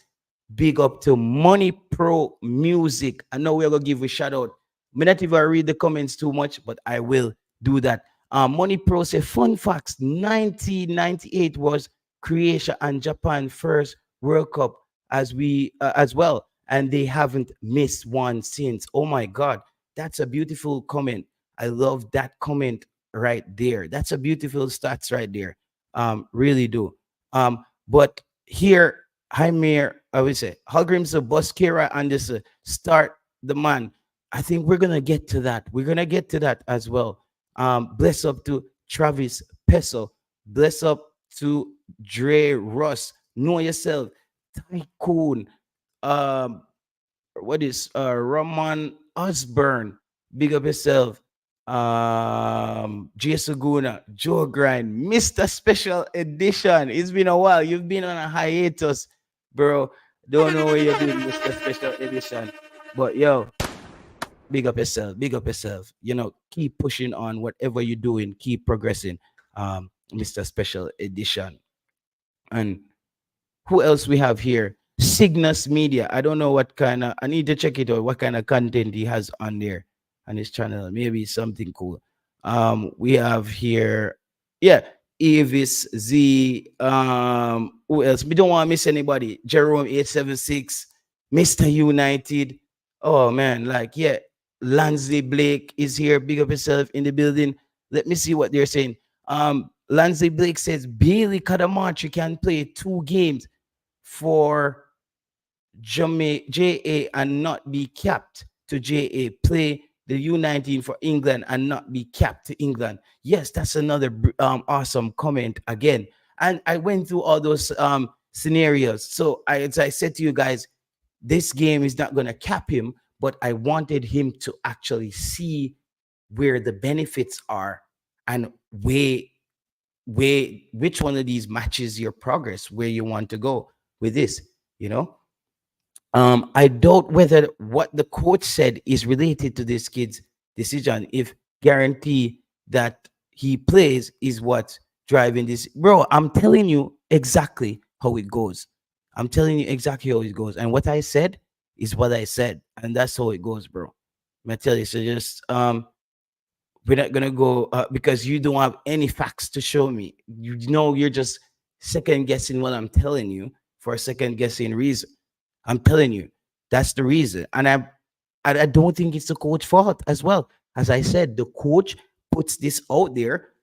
Big up to Money Pro Music. I know we're going to give a shout out. May not even read the comments too much, but I will do that. Money Pro say, fun facts, 1998 was Croatia and Japan first World Cup as well, and they haven't missed one since. Oh my God, that's a beautiful comment. I love that comment right there. That's a beautiful stats right there. Really do. But here, Jaime, I would say, Hallgrim's a Boskera and this start the man. I think we're gonna get to that. We're gonna get to that as well. Bless up to Travis Peso. Bless up to Dre Russ. Know yourself. Tycoon. Um, what is Roman Osborne? Big up yourself. Jay Suguna, Joe Grind, Mr. Special Edition. It's been a while. You've been on a hiatus, bro. Don't know what you're doing, Mr. Special Edition. But yo, big up yourself. Big up yourself. You know, keep pushing on whatever you're doing. Keep progressing. Mr. Special Edition. And who else we have here? Cygnus Media. I don't know what kind of, I need to check it out, what kind of content he has on there on his channel. Maybe something cool. We have here, yeah, Avis Z. Who else? We don't want to miss anybody. Jerome 876, Mr. United. Oh man, like yeah, Lansley Blake is here. Big up yourself in the building. Let me see what they're saying. Lansley Blake says Bailey Cadamarteri can play 2 games for JA and not be capped to JA. Play the U19 for England and not be capped to England. Yes, that's another awesome comment again. And I went through all those scenarios. So as I said to you guys, this game is not going to cap him, but I wanted him to actually see where the benefits are and weigh which one of these matches your progress, where you want to go with this, you know. I doubt whether what the coach said is related to this kid's decision. If guarantee that he plays is what's driving this, bro. I'm telling you exactly how it goes. I'm telling you exactly how it goes, and what I said is what I said, and that's how it goes, bro. I tell you. So just we're not gonna go because you don't have any facts to show me. You know, you're just second guessing what I'm telling you for a second guessing reason. I'm telling you, that's the reason. And I don't think it's the coach fault as well. As I said, the coach puts this out there.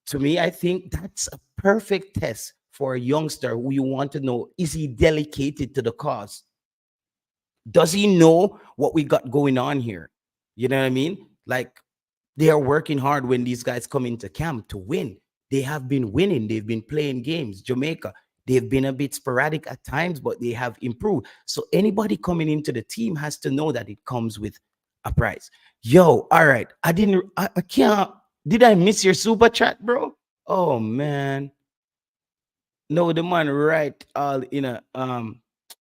To me, I think that's a perfect test for a youngster who you want to know, is he dedicated to the cause? Does he know what we got going on here? You know what I mean? Like, they are working hard when these guys come into camp to win. They have been winning. They've been playing games. Jamaica, they've been a bit sporadic at times, but they have improved. So anybody coming into the team has to know that it comes with a price. Yo, all right. I can't. Did I miss your super chat, bro? Oh man. No, the man right all in a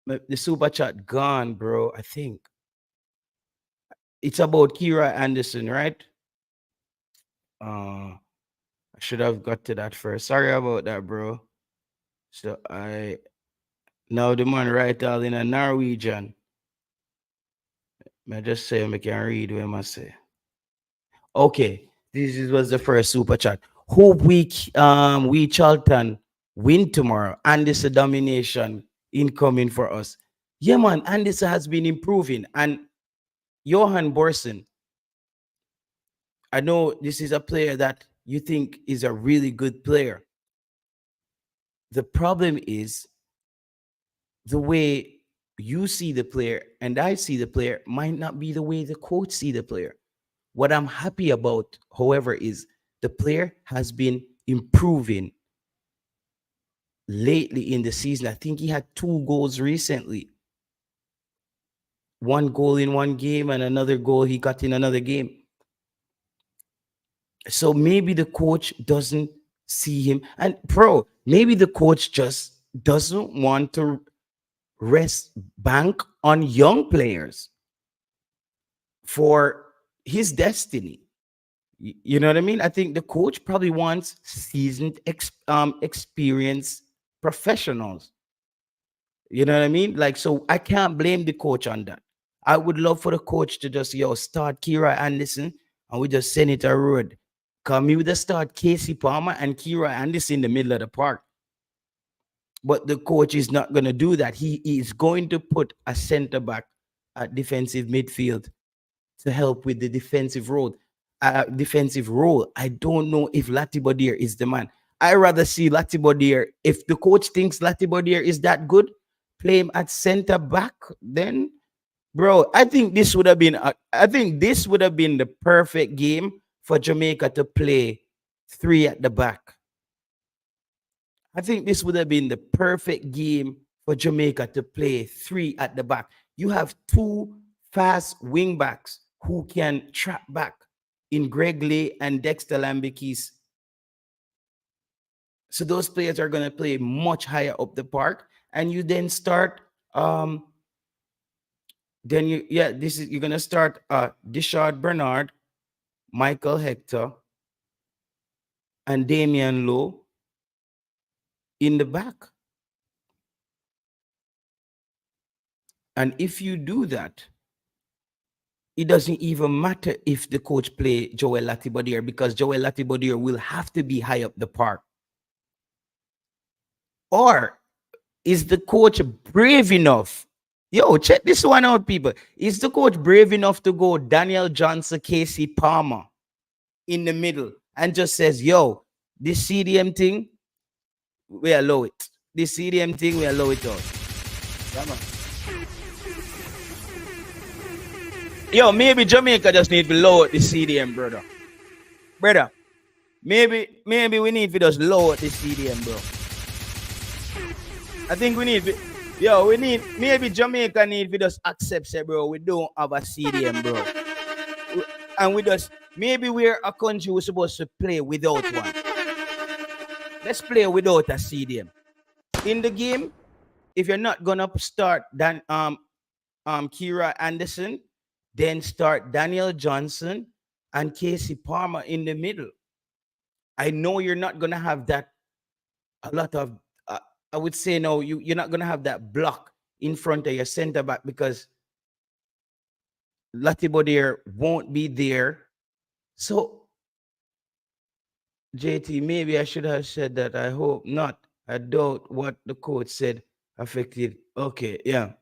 the super chat gone, bro. I think it's about Kira Anderson, right? I should have got to that first. Sorry about that, bro. So I now the man right all in a Norwegian. I just say I can read what I say. Okay. was the first super chat. Hope we Charlton win tomorrow. And this a domination incoming for us. Yeah, man. And this has been improving. And Johan Borsen, I know this is a player that you think is a really good player. The problem is the way you see the player and I see the player might not be the way the coach see the player. What I'm happy about, however, is the player has been improving lately in the season. I think he had 2 goals recently. 1 goal in one game and another goal he got in another game. So maybe the coach doesn't see him. And maybe the coach just doesn't want to rest bank on young players for his destiny. You know what I mean? I think the coach probably wants seasoned, experienced professionals. You know what I mean? Like, so I can't blame the coach on that. I would love for the coach to just, start Kira Anderson and we just send it a road. Come me with the start Casey Palmer and Kira Anderson in the middle of the park. But the coach is not going to do that. He is going to put a center back at defensive midfield to help with the defensive role. I don't know if Latibodir is the man. I rather see Latibodir. If the coach thinks Latibodir is that good, play him at center back. Then, bro, I think this would have been. I think this would have been the perfect game for Jamaica to play 3 at the back. I think this would have been the perfect game for Jamaica to play 3 at the back. You have 2 fast wing backs who can trap back in Greg Lay and Dexter Lambikis. So those players are going to play much higher up the park. And you then start, you're going to start Dishard Bernard, Michael Hector, and Damian Lowe in the back. And if you do that, it doesn't even matter if the coach play Joel Latibodir, because Joel Latibodir will have to be high up the park. Or is the coach brave enough? Yo, check this one out, people. Is the coach brave enough to go Daniel Johnson, Casey Palmer in the middle and just says, yo, this CDM thing, we allow it. This CDM thing, we allow it out. Come on. Yo, maybe Jamaica just need to lower the CDM, brother. Maybe we need to just lower the CDM, bro. I think we need maybe Jamaica need to just accept, say, bro, we don't have a CDM, bro. And we just, maybe we're a country we're supposed to play without one. Let's play without a CDM. In the game, if you're not gonna start Kira Anderson, then start Daniel Johnson and Casey Palmer in the middle. I know you're not gonna have that a lot of. I would say no. You're not gonna have that block in front of your center back because Latibodir won't be there. So, JT, maybe I should have said that. I hope not. I doubt what the coach said affected. Okay, yeah.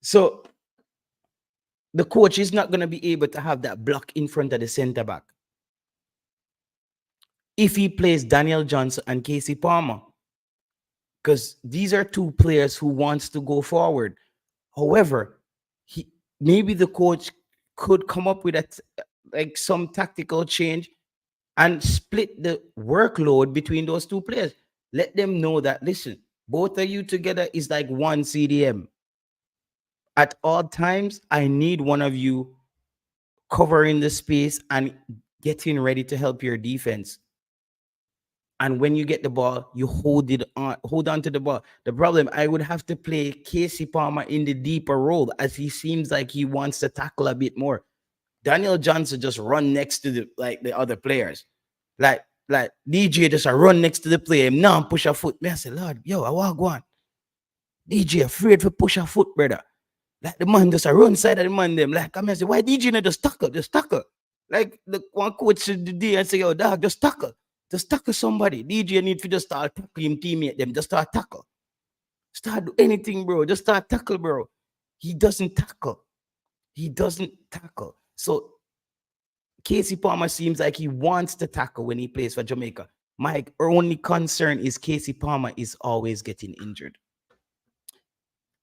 So the coach is not going to be able to have that block in front of the center back if he plays Daniel Johnson and Casey Palmer, because these are 2 players who wants to go forward. However, maybe the coach could come up with some tactical change and split the workload between those 2 players. Let them know that, listen, both of you together is like one CDM. At all times, I need one of you covering the space and getting ready to help your defense. And when you get the ball, you hold on to the ball. The problem, I would have to play Casey Palmer in the deeper role, as he seems like he wants to tackle a bit more. Daniel Johnson just run next to the other players. Like DJ just run next to the player. Now push a foot. Me I say, Lord, yo, I walk one. DJ afraid to push a foot, brother. Like the man just run side of the man them. Like I say, why DJ not just tackle? Just tackle. Like the one coach the day and say, yo, dog, just tackle. Just tackle somebody. DJ need to just start tackling teammate them. Just start tackle. Start do anything, bro. Just start tackle, bro. He doesn't tackle. He doesn't tackle. So Casey Palmer seems like he wants to tackle when he plays for Jamaica. My only concern is Casey Palmer is always getting injured.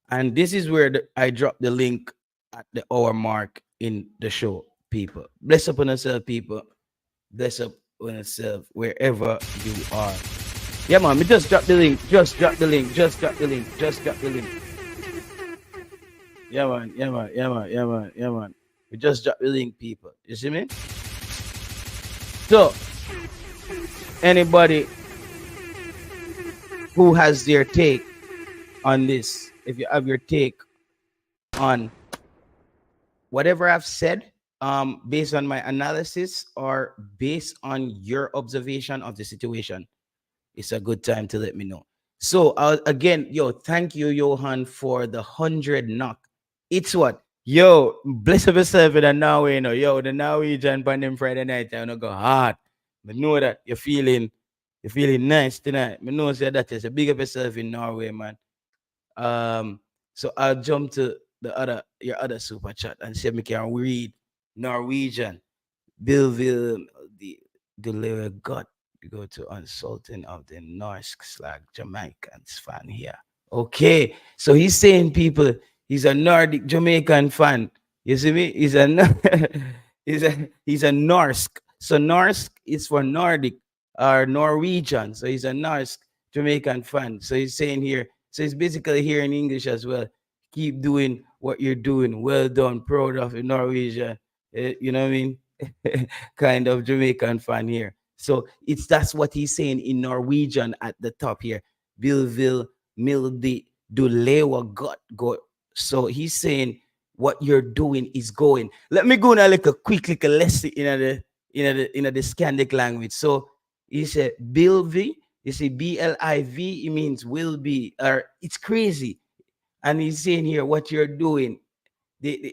And this is where I drop the link at the hour mark in the show, people. Bless up on yourself, people. Bless up on yourself wherever you are. Yeah, man, we just drop the link. Just drop the link. Just drop the link. Just drop the link. Yeah, man. Yeah, man. Yeah, man. Yeah, man. Yeah, man. We just drop the link, people. You see me? So, anybody who has their take on this, if you have your take on whatever I've said, based on my analysis or based on your observation of the situation, it's a good time to let me know. So again, yo, thank you, Johan, for the 100 knock. It's what? Yo, bless up yourself in the Norway, you know. Yo, the Norwegian on them Friday night, I know go hard. I know that you're feeling nice tonight. I know say that is a big up yourself in Norway, man. So I'll jump to your other super chat and see if we can read Norwegian. Billville, the lyric got to go to Unsulting of the Norse slag Jamaicans fan here. Okay, so he's saying people, he's a Nordic Jamaican fan. You see me? He's a Norse. So Norse is for Nordic or Norwegian. So he's a Norse Jamaican fan. So he's saying here, so he's basically here in English as well. Keep doing what you're doing. Well done. Proud of you, Norwegian. You know what I mean? Kind of Jamaican fan here. So that's what he's saying in Norwegian at the top here. Billville Mildi Dulewa got go. So he's saying what you're doing is going. Let me go now like a quick little lesson in the Scandic language. So he said Bilvi, you see BLIV, it means will be, or it's crazy. And he's saying here what you're doing,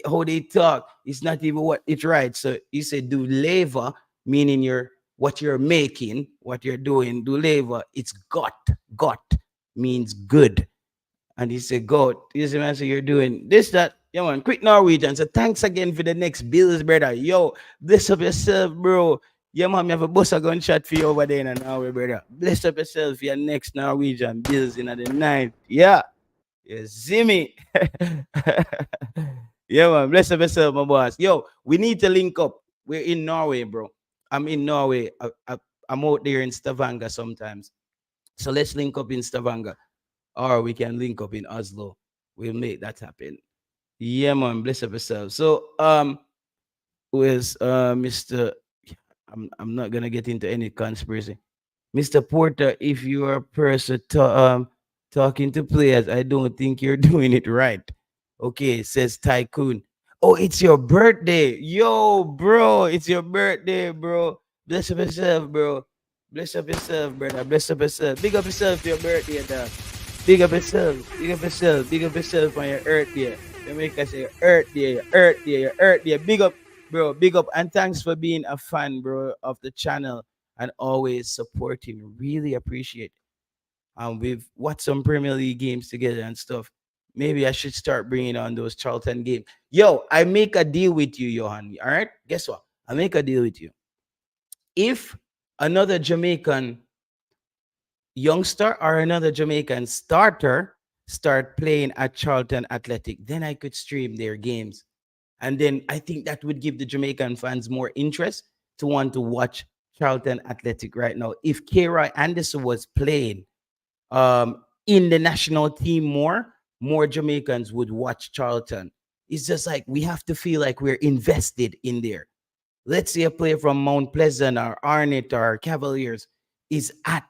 how they talk, it's not even what it's right. So he said do labor, meaning what you're making, what you're doing, do labor, it's got means good. And he said, God, you see, man, so you're doing this, that. Yeah, man, quick Norwegian. So thanks again for the next bills, brother. Yo, bless up yourself, bro. Yeah, man, you have a bus a gunshot for you over there in Norway, brother. Bless up yourself for your next Norwegian bills in the night. Yeah. You see me? Yeah, man. Bless up yourself, my boss. Yo, we need to link up. We're in Norway, bro. I'm in Norway. I'm out there in Stavanger sometimes. So let's link up in Stavanger. Or we can link up in Oslo. We'll make that happen. Yeah, man. Bless up yourself. So, with Mr. I'm not gonna get into any conspiracy. Mr. Porter, if you are a person talking to players, I don't think you're doing it right. Okay, says Tycoon. Oh, it's your birthday. Yo, bro, it's your birthday, bro. Bless up yourself, bro. Bless up yourself, brother. Bless up yourself. Big up yourself for your birthday, dog. Big up yourself. Big up yourself. Big up yourself on your earth day. You make us say your earth day, your earth day, your earth day. Big up, bro. Big up. And thanks for being a fan, bro, of the channel and always supporting. Really appreciate it. We've watched some Premier League games together and stuff. Maybe I should start bringing on those Charlton games. Yo, I make a deal with you, Johan. All right? Guess what? I make a deal with you. If another Jamaican youngster or another Jamaican starter start playing at Charlton Athletic, then I could stream their games. And then I think that would give the Jamaican fans more interest to want to watch Charlton Athletic right now. If K-Roy Anderson was playing in the national team more Jamaicans would watch Charlton. It's just like we have to feel like we're invested in there. Let's say a player from Mount Pleasant or Arnett or Cavaliers is at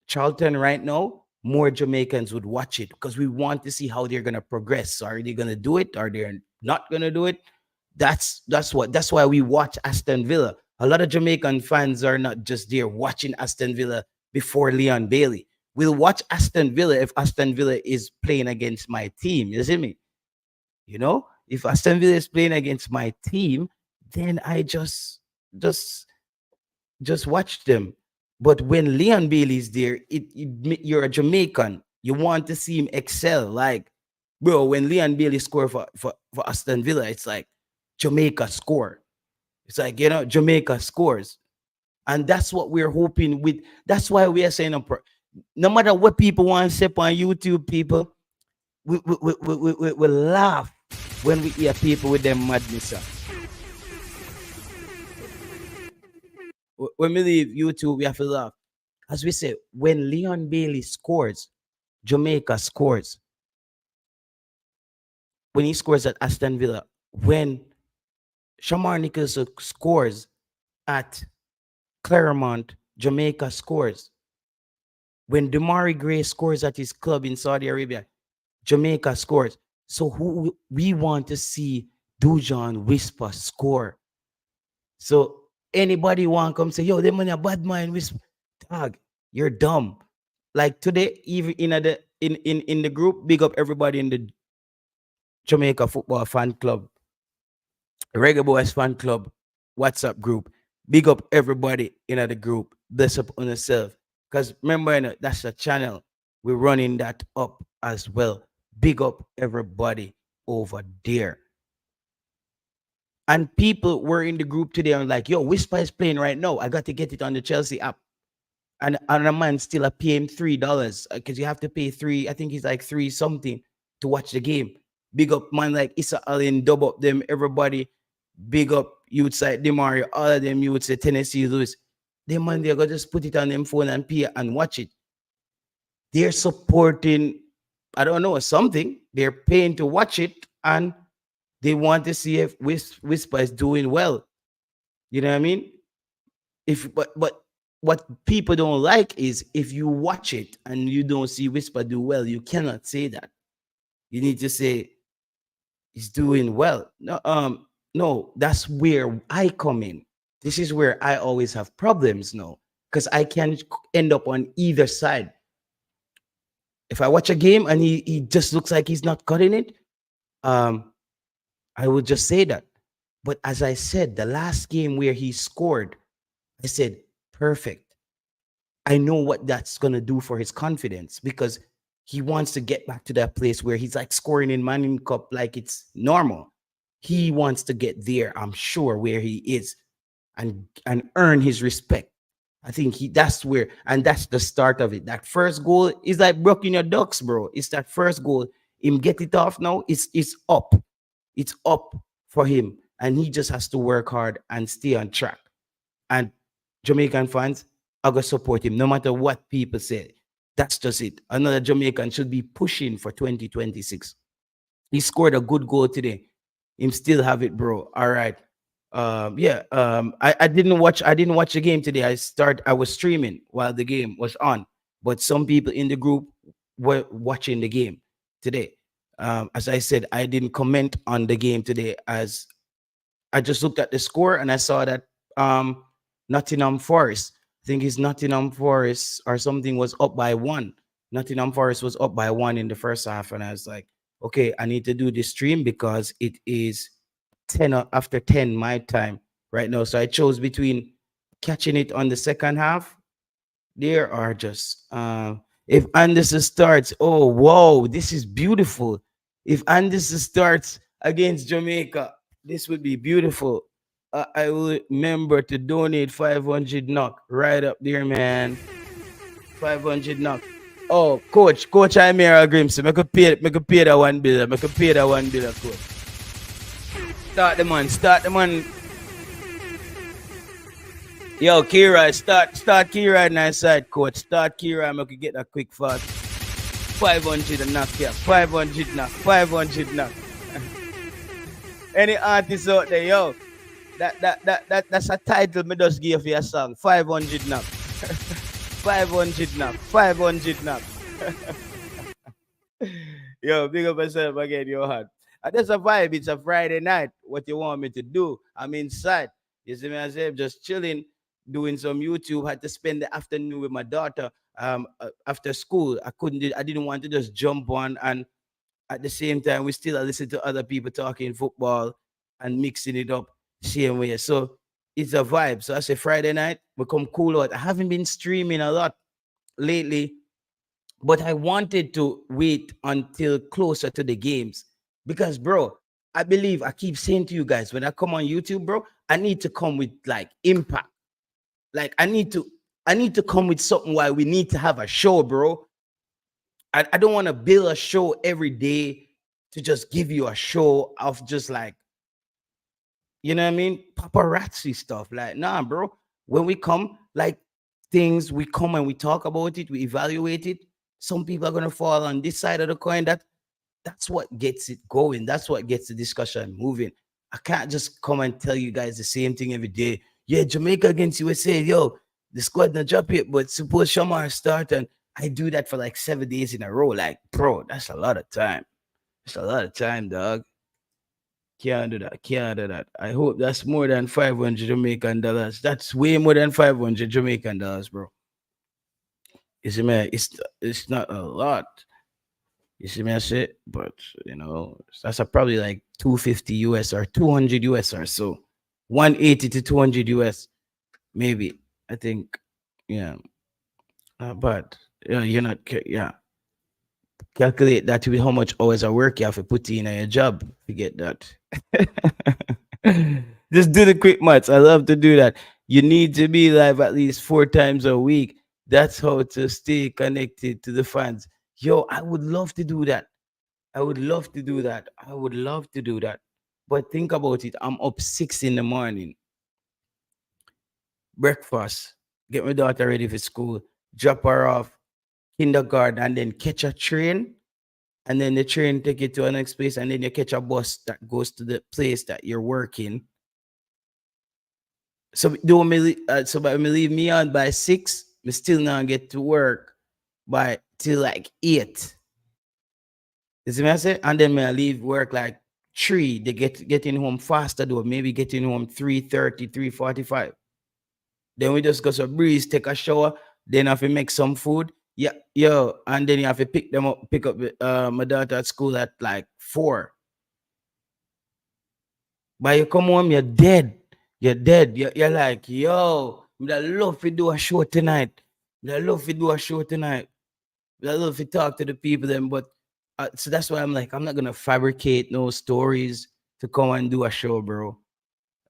Charlton right now, more Jamaicans would watch it because we want to see how they're gonna progress. Are they gonna do it? Are they not gonna do it? That's why we watch Aston Villa. A lot of Jamaican fans are not just there watching Aston Villa before Leon Bailey. We'll watch Aston Villa if Aston Villa is playing against my team. You see me? You know, if Aston Villa is playing against my team, then I just just watch them. But when Leon Bailey's there, you're a Jamaican. You want to see him excel. Like, bro, when Leon Bailey score for Aston Villa, it's like Jamaica score. It's like, Jamaica scores. And that's what we're hoping with. That's why we are saying, no matter what people want to say on YouTube, people, we laugh when we hear people with them madness. When we leave YouTube, we have to laugh. As we say, when Leon Bailey scores, Jamaica scores. When he scores at Aston Villa, when Shamar Nicholson scores at Claremont, Jamaica scores. When Damari Gray scores at his club in Saudi Arabia, Jamaica scores. So who we want to see Dujon Whisper score. So anybody want to come say, yo, them money a bad mind Whisper. Dog, you're dumb. Like today, even in the group, big up everybody in the Jamaica Football Fan Club, Reggae Boys Fan Club, WhatsApp group. Big up everybody in the group. Bless up on yourself. Because remember, that's a channel. We're running that up as well. Big up everybody over there. And people were in the group today and like, yo, Whisper is playing right now. I got to get it on the Chelsea app. And a man still a pay him $3 because you have to pay three. I think he's like three something to watch the game. Big up man like Issa Allen, dub up them, everybody. Big up youths like Demario, all of them youths say Tennessee Lewis. They man, they're gonna just put it on them phone and pay and watch it. They're supporting, I don't know, something. They're paying to watch it and they want to see if Whisper is doing well. You know what I mean? But what people don't like is if you watch it and you don't see Whisper do well, you cannot say that. You need to say he's doing well. No, that's where I come in. This is where I always have problems now because I can end up on either side. If I watch a game and he just looks like he's not cutting it, I would just say that. But as I said, the last game where he scored, I said, perfect. I know what that's going to do for his confidence because he wants to get back to that place where he's like scoring in Manning Cup like it's normal. He wants to get there, I'm sure, where he is and earn his respect. I think that's where, and that's the start of it. That first goal is like broken your ducks, bro. It's that first goal. Him get it off now. It's up. It's up for him. And he just has to work hard and stay on track. And Jamaican fans are going to support him no matter what people say. That's just it. Another Jamaican should be pushing for 2026. He scored a good goal today. Him still have it, bro. All right. Yeah. I didn't watch the game today. I was streaming while the game was on, but some people in the group were watching the game today. As I said, I didn't comment on the game today as I just looked at the score and I saw that Nottingham Forest, I think it's Nottingham Forest or something, was up by 1. Nottingham Forest was up by 1 in the first half, and I was like, okay, I need to do this stream because it is 10 after 10 my time right now. So I chose between catching it on the second half. There are just if Anderson starts, oh whoa, this is beautiful. If Anderson starts against Jamaica, this would be beautiful. I will remember to donate 500 knock right up there, man. 500 knock. Oh, coach, I'm here, Grimson. I could pay that 1 bill. I could pay that 1 bill, coach. Start the man. Yo, Kira, start Kira nice side, coach. Start Kira, I could get that quick fast. 500 knock here. 500 knock. Any artists out there, yo. That's a title me just give you a song. 500 knock. 500 knock. Yo, big up yourself again, your heart. And that's a vibe. It's a Friday night. What you want me to do? I'm inside. You see me, I say, just chilling, doing some YouTube. Had to spend the afternoon with my daughter. After school, I didn't want to just jump on, and at the same time, we still listen to other people talking football and mixing it up. same way. So it's a vibe. So I say Friday night, we come cool out. I haven't been streaming a lot lately, but I wanted to wait until closer to the games because, bro, I believe I keep saying to you guys when I come on YouTube, bro, I need to come with like impact. Like I need to come with something why we need to have a show, bro. I don't want to build a show every day to just give you a show of just like, you know what I mean? Paparazzi stuff. Like, nah, bro. When we come, like things, we come and we talk about it, we evaluate it. Some people are gonna fall on this side of the coin. That's what gets it going. That's what gets the discussion moving. I can't just come and tell you guys the same thing every day. Yeah, Jamaica against USA. Yo, the squad not drop it, but suppose Shamar start and I do that for like 7 days in a row. Like, bro, that's a lot of time. It's a lot of time, dog. Can't do that. Can't do that. I hope that's more than 500 Jamaican dollars. That's way more than 500 Jamaican dollars, bro. You see, man, it's not a lot. You see me, I say, but that's a probably like 250 US or 200 US or so, 180 to 200 US, maybe. I think, yeah. But you're not, yeah. Calculate that with how much hours of work you have to put in your job to get that. Just do the quick maths. I love to do that. You need to be live at least 4 times a week. That's how to stay connected to the fans. Yo, I would love to do that. I would love to do that. I would love to do that. But think about it. I'm up 6 in the morning, breakfast, get my daughter ready for school, drop her off, kindergarten, and then catch a train. And then the train take you to a next place, and then you catch a bus that goes to the place that you're working. So do me, so by me leave me on by 6, we still not get to work by till like 8. You see me I say? And then me I leave work like 3. They getting home faster though. Maybe getting home 3:30, 3:45. Then we just go to breeze, take a shower. Then have to make some food. Yeah, yo, and then you have to pick up my daughter at school at like 4. But you come home, you're dead. You're dead. You're like, yo, I love to do a show tonight. I love to do a show tonight. I love to talk to the people then, but so that's why I'm like, I'm not gonna fabricate no stories to come and do a show, bro.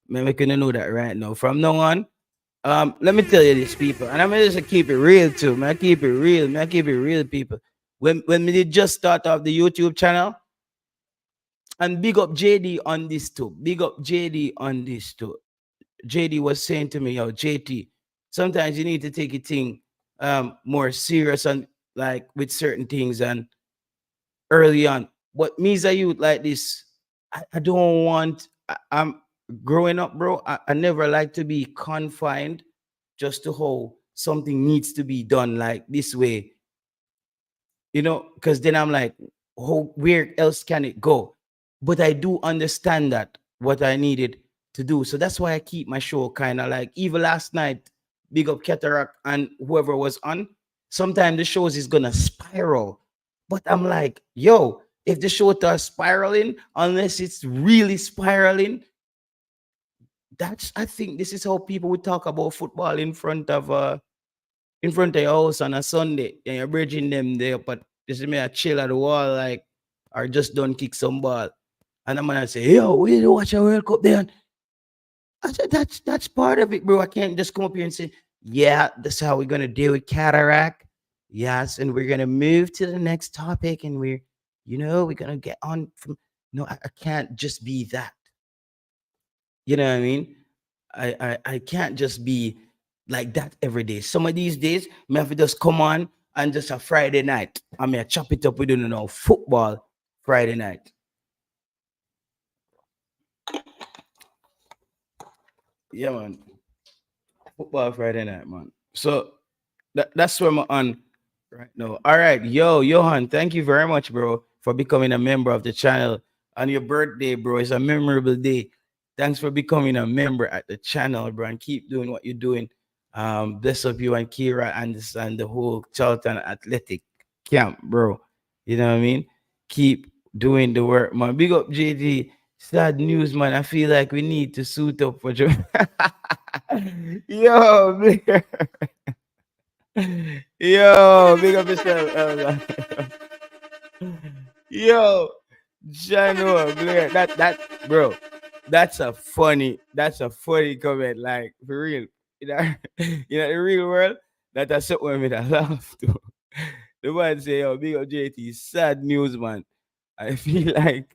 Man, we can know that right now. From now on, let me tell you this, people, and I'm gonna just keep it real too, man. I keep it real, man. I keep it real, people. When we did just start off the YouTube channel, and big up JD on this too. Big up JD on this too. JD was saying to me, yo, JT, sometimes you need to take a thing more serious and like with certain things and early on. But me as a youth like this, I don't want. I'm growing up, bro. I never like to be confined just to how something needs to be done like this way, because then I'm like, where else can it go? But I do understand that what I needed to do. So that's why I keep my show kind of like, even last night, big up Cataract and whoever was on. Sometimes the shows is gonna spiral. But I'm like, yo, if the show starts spiraling, unless it's really spiraling, I think this is how people would talk about football in front of your house on a Sunday, and you're bridging them there, but this is me a chill at the wall, like, or just don't kick some ball. And I'm gonna say, yo, we need to watch a World Cup there. I said, that's part of it, bro. I can't just come up here and say, yeah, that's how we're gonna deal with cataract. Yes, and we're gonna move to the next topic, and we're gonna get on from. No, I can't just be that. You know what I mean? I can't just be like that every day. Some of these days, me have to just come on and just a Friday night. I mean, I chop it up with football Friday night. Yeah, man. Football Friday night, man. So that's where I'm on right now. All right, yo, Johan, thank you very much, bro, for becoming a member of the channel. On your birthday, bro, it's a memorable day. Thanks for becoming a member at the channel, bro, and keep doing what you're doing. Bless up you and Kira and the whole Charlton Athletic camp, bro. You know what I mean? Keep doing the work, man. Big up JD. Sad news, man. I feel like we need to suit up for Jamaica. Yo, big, yo, big up yourself, Elder. Yo, Jano, bro. That's a funny comment. Like for real, you know, the real world, that's something with I laugh to. The man say, "Yo, big up JT, sad news, man. I feel like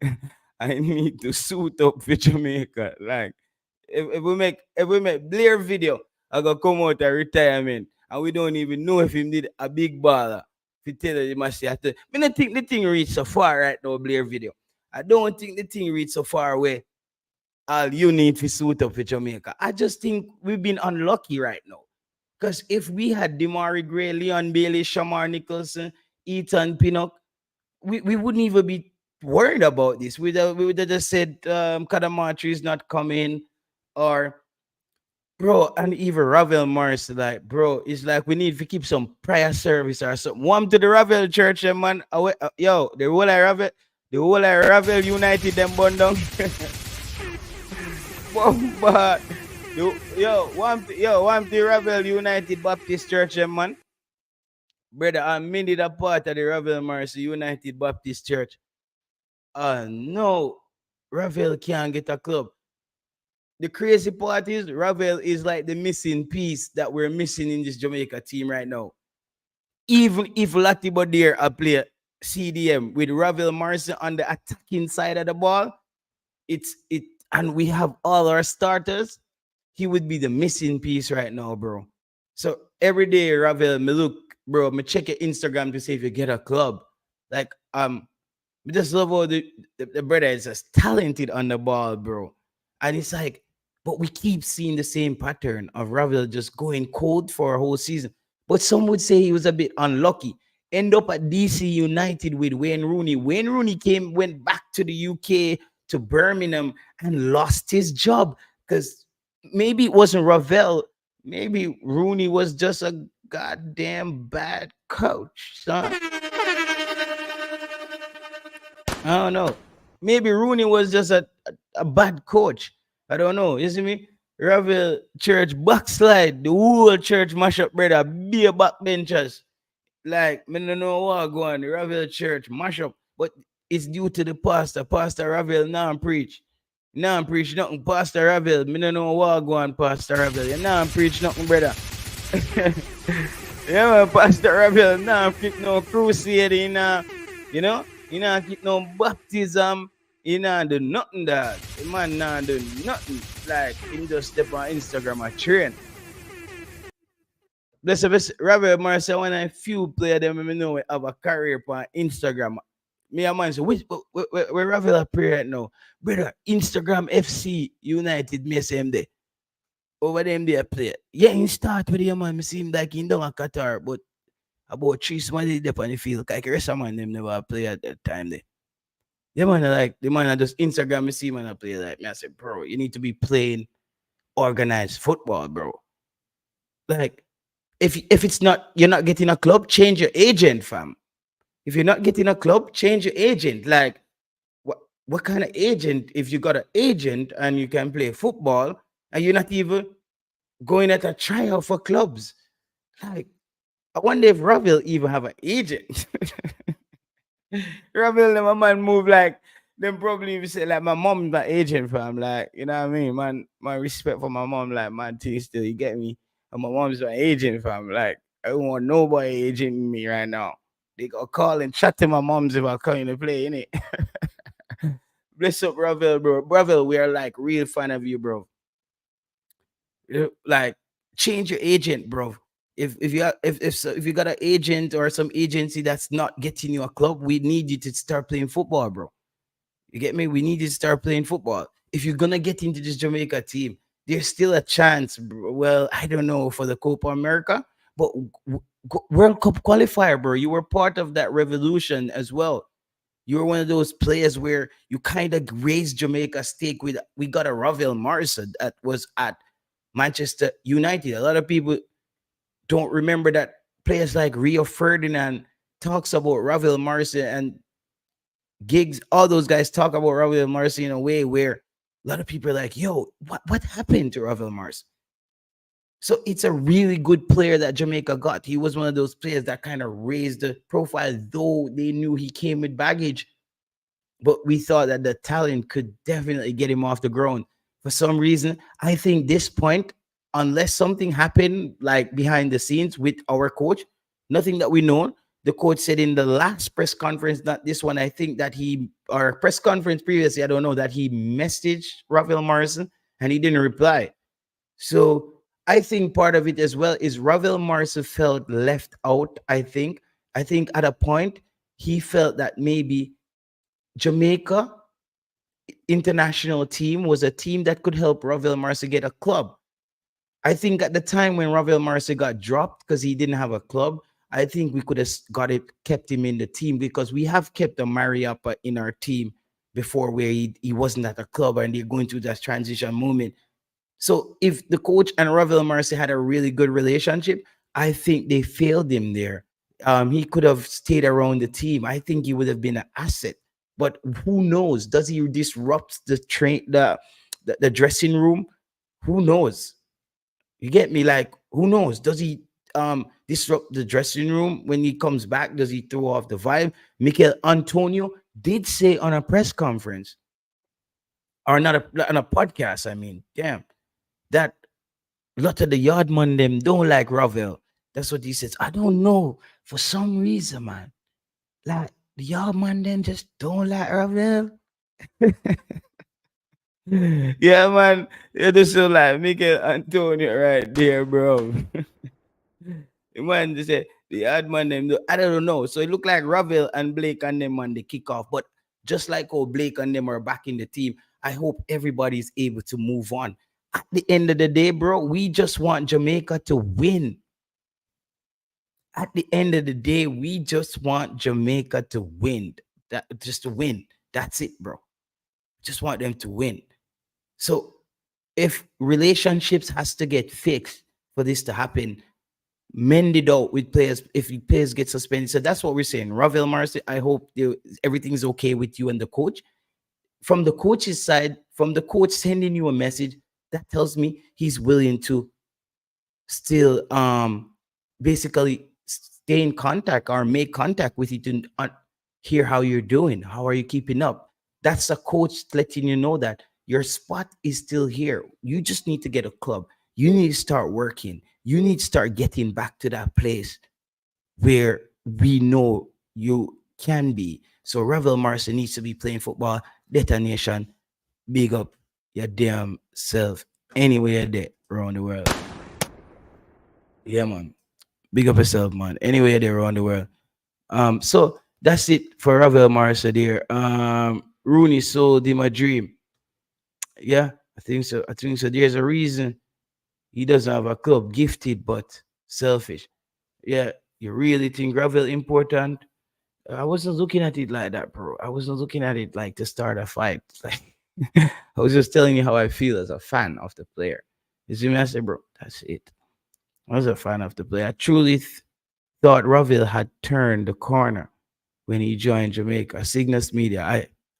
I need to suit up for Jamaica. Like, if we make Blair video, I go come out of retirement, and we don't even know if he did a big baller. If you tell you, must say, I don't think the thing reach so far right now, Blair video. I don't think the thing reach so far away. All you need to suit up for Jamaica. I just think we've been unlucky right now. Because if we had Demari Gray, Leon Bailey, Shamar Nicholson, Ethan Pinnock, we wouldn't even be worried about this. We would have just said Cadamarteri is not coming, or bro, and even Ravel Morris, like, bro, it's like we need to keep some prayer service or something. One to the Ravel Church, man. Yo, the whole of Ravel United them bun down. But one to the Ravel United Baptist Church, man. Brother, I'm made a part of the Ravel Morris United Baptist Church. No, Ravel can't get a club. The crazy part is Ravel is like the missing piece that we're missing in this Jamaica team right now. Even if Lati Badir a play CDM with Ravel Morrison on the attacking side of the ball, it and we have all our starters, he would be the missing piece right now, bro. So every day, Ravel, me look, bro, me check your Instagram to see if you get a club. Like, we just love how the brother is just talented on the ball, bro. And it's like, but we keep seeing the same pattern of Ravel just going cold for a whole season. But some would say he was a bit unlucky. End up at DC United with Wayne Rooney. Wayne Rooney went back to the UK, to Birmingham, and lost his job because maybe it wasn't Ravel. Maybe Rooney was just a goddamn bad coach, son. I don't know. Maybe Rooney was just a bad coach. I don't know. You see me? Ravel Church backslide. The whole church mash up, brother. Be a backbenchers. Like, me don't know what go on. The Ravel Church mash up. But it's due to the pastor. Pastor Ravel now preach. Now preach nothing. Pastor Ravel. Me don't know what go on, Pastor Ravel. You now preach nothing, brother. Yeah, man, Pastor Ravel now fit no crusade in you know? You know, get no baptism. You know, do nothing that. The man now do nothing. Like, him just step on Instagram and train. Bless up, Robert Marcel, when I few player them, I know we have a career on Instagram. Me and man say, where Ravel play right now? Brother, Instagram FC United, me say him there. Over them they play. Yeah, he start with him, man. Me see him like he down at Qatar, but about three somebody there on the field. Like the rest of man them never play at that time there. Yeah, man, like the man I just Instagram me see man I play like me. I said, bro, you need to be playing organized football, bro. Like if it's not you're not getting a club, change your agent, fam. If you're not getting a club, change your agent. Like what kind of agent? If you got an agent and you can play football and you're not even going at a tryout for clubs, like I wonder if Ravel even have an agent. Ravel, my man move like them probably even say like my mom's my agent fam. Like, you know what I mean? Man, my respect for my mom, like man thing still, you get me? And my mom's my agent fam. Like, I don't want nobody agenting me right now. They got call and chat to my mom's if I come in to play, innit? Bless up, Ravel, bro. Ravel, we are like real fan of you, bro. Like change your agent, bro. If you got an agent or some agency that's not getting you a club, we need you to start playing football, bro. You get me? We need you to start playing football. If you're gonna get into this Jamaica team, there's still a chance. Bro. Well, I don't know for the Copa America, but World Cup qualifier, bro. You were part of that revolution as well. You were one of those players where you kind of raised Jamaica's stake with. We got a Ravel Morrison that was at Manchester United. A lot of people don't remember that players like Rio Ferdinand talks about Ravel Morrison and Gigs, all those guys talk about Ravel Mars in a way where a lot of people are like, yo, what happened to Ravel Mars? So it's a really good player that Jamaica got. He was one of those players that kind of raised the profile, though they knew he came with baggage. But we thought that the talent could definitely get him off the ground. For some reason, I think this point, unless something happened like behind the scenes with our coach, nothing that we know. The coach said in the last press conference, not this one, I think that he, or press conference previously, I don't know, that he messaged Rafael Morrison and he didn't reply. So I think part of it as well is Ravel Morrison felt left out. I think at a point he felt that maybe Jamaica international team was a team that could help Ravel Morrison get a club. I think at the time when Ravel Morrison got dropped because he didn't have a club, I think we could have got it, kept him in the team because we have kept a Mariappa in our team before where he wasn't at a club and they're going through that transition moment. So if the coach and Ravel Marcy had a really good relationship, I think they failed him there. He could have stayed around the team. I think he would have been an asset. But who knows? Does he disrupt the dressing room? Who knows? You get me? Like, who knows? Does he disrupt the dressing room when he comes back? Does he throw off the vibe? Mikel Antonio did say on a press conference, or not on a podcast, I mean, damn, that a lot of the yard man them don't like Ravel. That's what he says. I don't know. For some reason, man. Like the yard man them just don't like Ravel. Yeah, man. You just so like Miguel Antonio right there, bro. The man just say the yard man them I don't know. So it looked like Ravel and Blake and them on the kickoff. But just like how Blake and them are back in the team, I hope everybody's able to move on. At the end of the day, bro, we just want Jamaica to win. At the end of the day, we just want Jamaica to win. That just to win. That's it, bro. Just want them to win. So if relationships has to get fixed for this to happen, mend it out with players if players get suspended. So that's what we're saying. Ravel Marcy, I hope everything's okay with you and the coach. From the coach's side, from the coach sending you a message, that tells me he's willing to still basically stay in contact or make contact with you to hear how you're doing. How are you keeping up? That's a coach letting you know that your spot is still here. You just need to get a club. You need to start working. You need to start getting back to that place where we know you can be. So Revel Marson needs to be playing football. Detonation, big up your damn self anywhere there around the world. Yeah, man. Big up yourself, man. Anywhere there around the world. So that's it for Ravel Marsa there. Rooney sold him a dream. Yeah, I think so. I think so. There's a reason he doesn't have a club. Gifted but selfish. Yeah, you really think Ravel important? I wasn't looking at it like that, bro. I wasn't looking at it like to start a fight. Like I was just telling you how I feel as a fan of the player. You see me? I said, bro, that's it. I was a fan of the player. I truly thought Ravel had turned the corner when he joined Jamaica. Cygnus Media.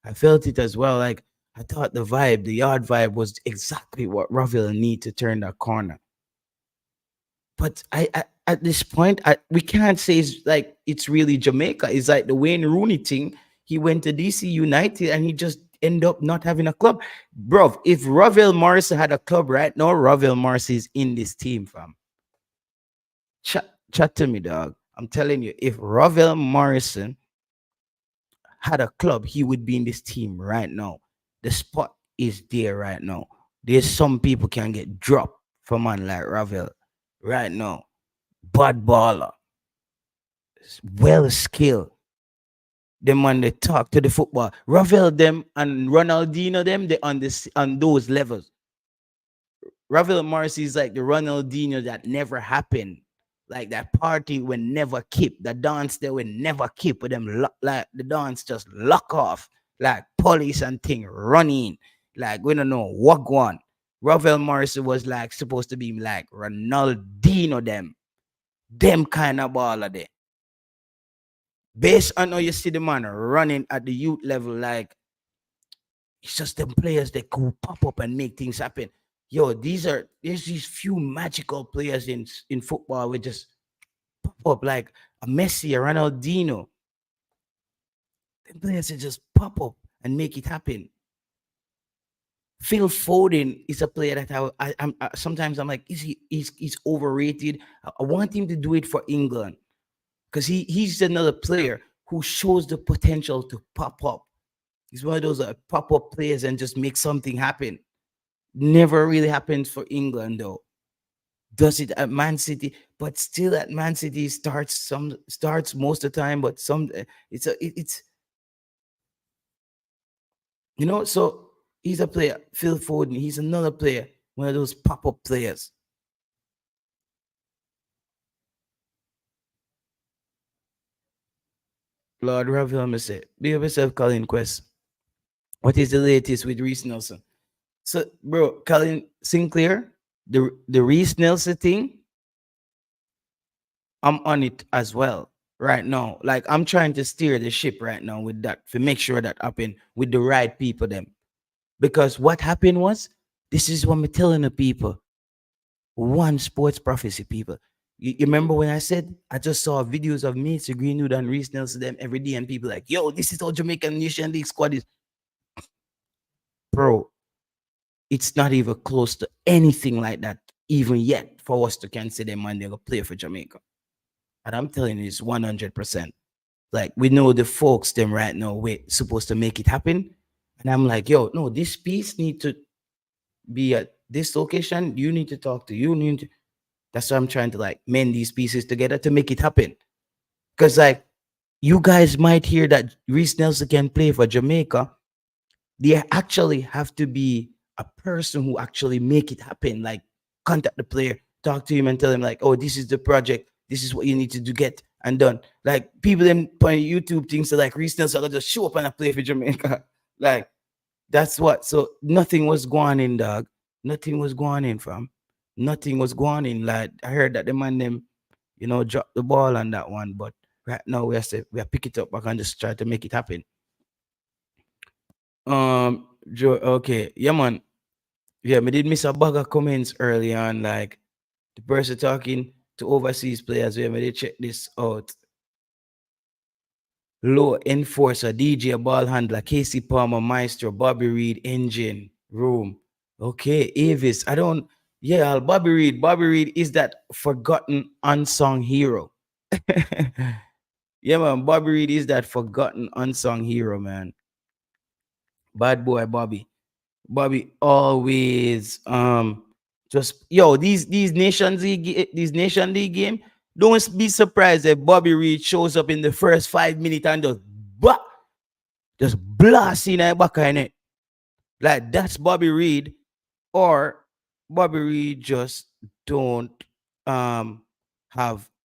I felt it as well. Like I thought the vibe, the yard vibe was exactly what Ravel need to turn that corner. But I at this point, we can't say it's like it's really Jamaica. It's like the Wayne Rooney thing. He went to DC United and he just end up not having a club. Bro, if Ravel Morrison had a club right now, Ravel Morrison is in this team, fam. Chat to me, dog. I'm telling you, if Ravel Morrison had a club, he would be in this team right now. The spot is there right now. There's some people can get dropped for man like Ravel right now. Bad baller, well skilled. Them when they talk to the football, Ravel them and Ronaldinho them, they on this on those levels. Ravel Morrissey is like the Ronaldinho that never happened. Like that party will never keep. The dance they will never keep with them like the dance just lock off. Like police and thing running. Like we don't know what one. Ravel Morrissey was like supposed to be like Ronaldinho them. Them kind of baller there. Based on how you see the man running at the youth level, like it's just them players that could pop up and make things happen. Yo, there's these few magical players in football with just pop up like a Messi, a Ronaldinho. Them players that just pop up and make it happen. Phil Foden is a player that sometimes I'm like, he's overrated. I want him to do it for England because he's another player who shows the potential to pop up. He's one of those pop up players and just make something happen. Never really happens for England though. Does it at Man City? But still, at Man City starts most of the time. But some it's So he's a player. Phil Foden. He's another player. One of those pop up players. Lord Ravel, me say, be yourself, Colin Quest. What is the latest with Reese Nelson? So, bro, Colin Sinclair, the Reese Nelson thing, I'm on it as well right now. Like I'm trying to steer the ship right now with that to make sure that happen with the right people them. Because what happened was, this is what I'm telling the people. One sports prophecy, people. You remember when I said I just saw videos of Macy Greenwood and Reese Nelson them every day, and people like, yo, this is how Jamaican Nation League squad is. Bro, it's not even close to anything like that, even yet, for us to consider them and they're gonna play for Jamaica. And I'm telling you, it's 100%. Like we know the folks them right now, we're supposed to make it happen. And I'm like, yo, no, this piece need to be at this location. You need to talk to you. Need to, that's why I'm trying to like mend these pieces together to make it happen. Because like you guys might hear that Reese Nelson can play for Jamaica. They actually have to be a person who actually make it happen. Like contact the player, talk to him and tell him like, oh, this is the project. This is what you need to do, get and done. Like people then point YouTube things to like Reese Nelson just show up and I play for Jamaica. Like that's what. So nothing was going in, dog. Nothing was going in, fam. Nothing was going in. Like I heard that the man them, drop the ball on that one. But right now we are pick it up back and just try to make it happen. Joe, okay, yeah, man. Yeah, me did miss a bag of comments early on, like the person talking to overseas players. Yeah, me did check this out. Low enforcer, DJ, ball handler, Casey Palmer, Maestro, Bobby Reed, engine, room. Okay, Avis. I don't. Yeah, Bobby Reed. Bobby Reed is that forgotten unsung hero. Yeah, man. Bobby Reed is that forgotten unsung hero, man. Bad boy, Bobby. Bobby always just these Nation League game. Don't be surprised if Bobby Reed shows up in the first 5 minutes and just blast in the back in it. Like that's Bobby Reed, or Bobby Reed just don't have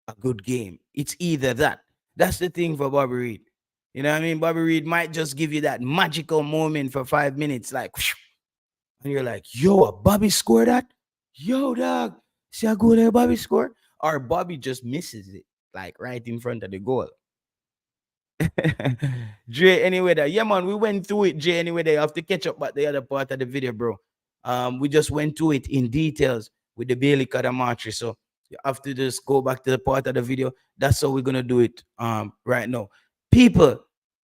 a good game. It's either that. That's the thing for Bobby Reed. You know what I mean? Bobby Reed might just give you that magical moment for 5 minutes, like, and you're like, yo, Bobby scored that? Yo, dog, see how good that Bobby scored? Or Bobby just misses it, like right in front of the goal. Dre, anyway, that yeah, man, we went through it. Jay, anyway, they have to catch up at the other part of the video, bro. We just went through it in details with the Bailey Cadamarteri. So you have to just go back to the part of the video. That's how we're gonna do it right now. People,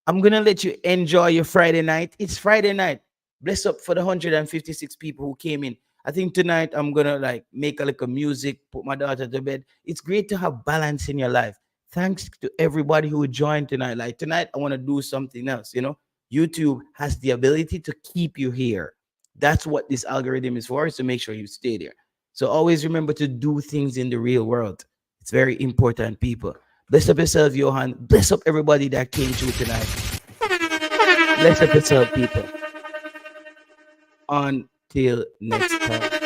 I'm gonna let you enjoy your Friday night. It's Friday night. Bless up for the 156 people who came in. I think tonight I'm gonna like make a little music, put my daughter to bed. It's great to have balance in your life. Thanks to everybody who joined tonight. Like tonight, I want to do something else. YouTube has the ability to keep you here. That's what this algorithm is for, is to make sure you stay there. So always remember to do things in the real world. It's very important, people. Bless up yourself, Johan. Bless up everybody that came through tonight. Bless up yourself, people. Until next time.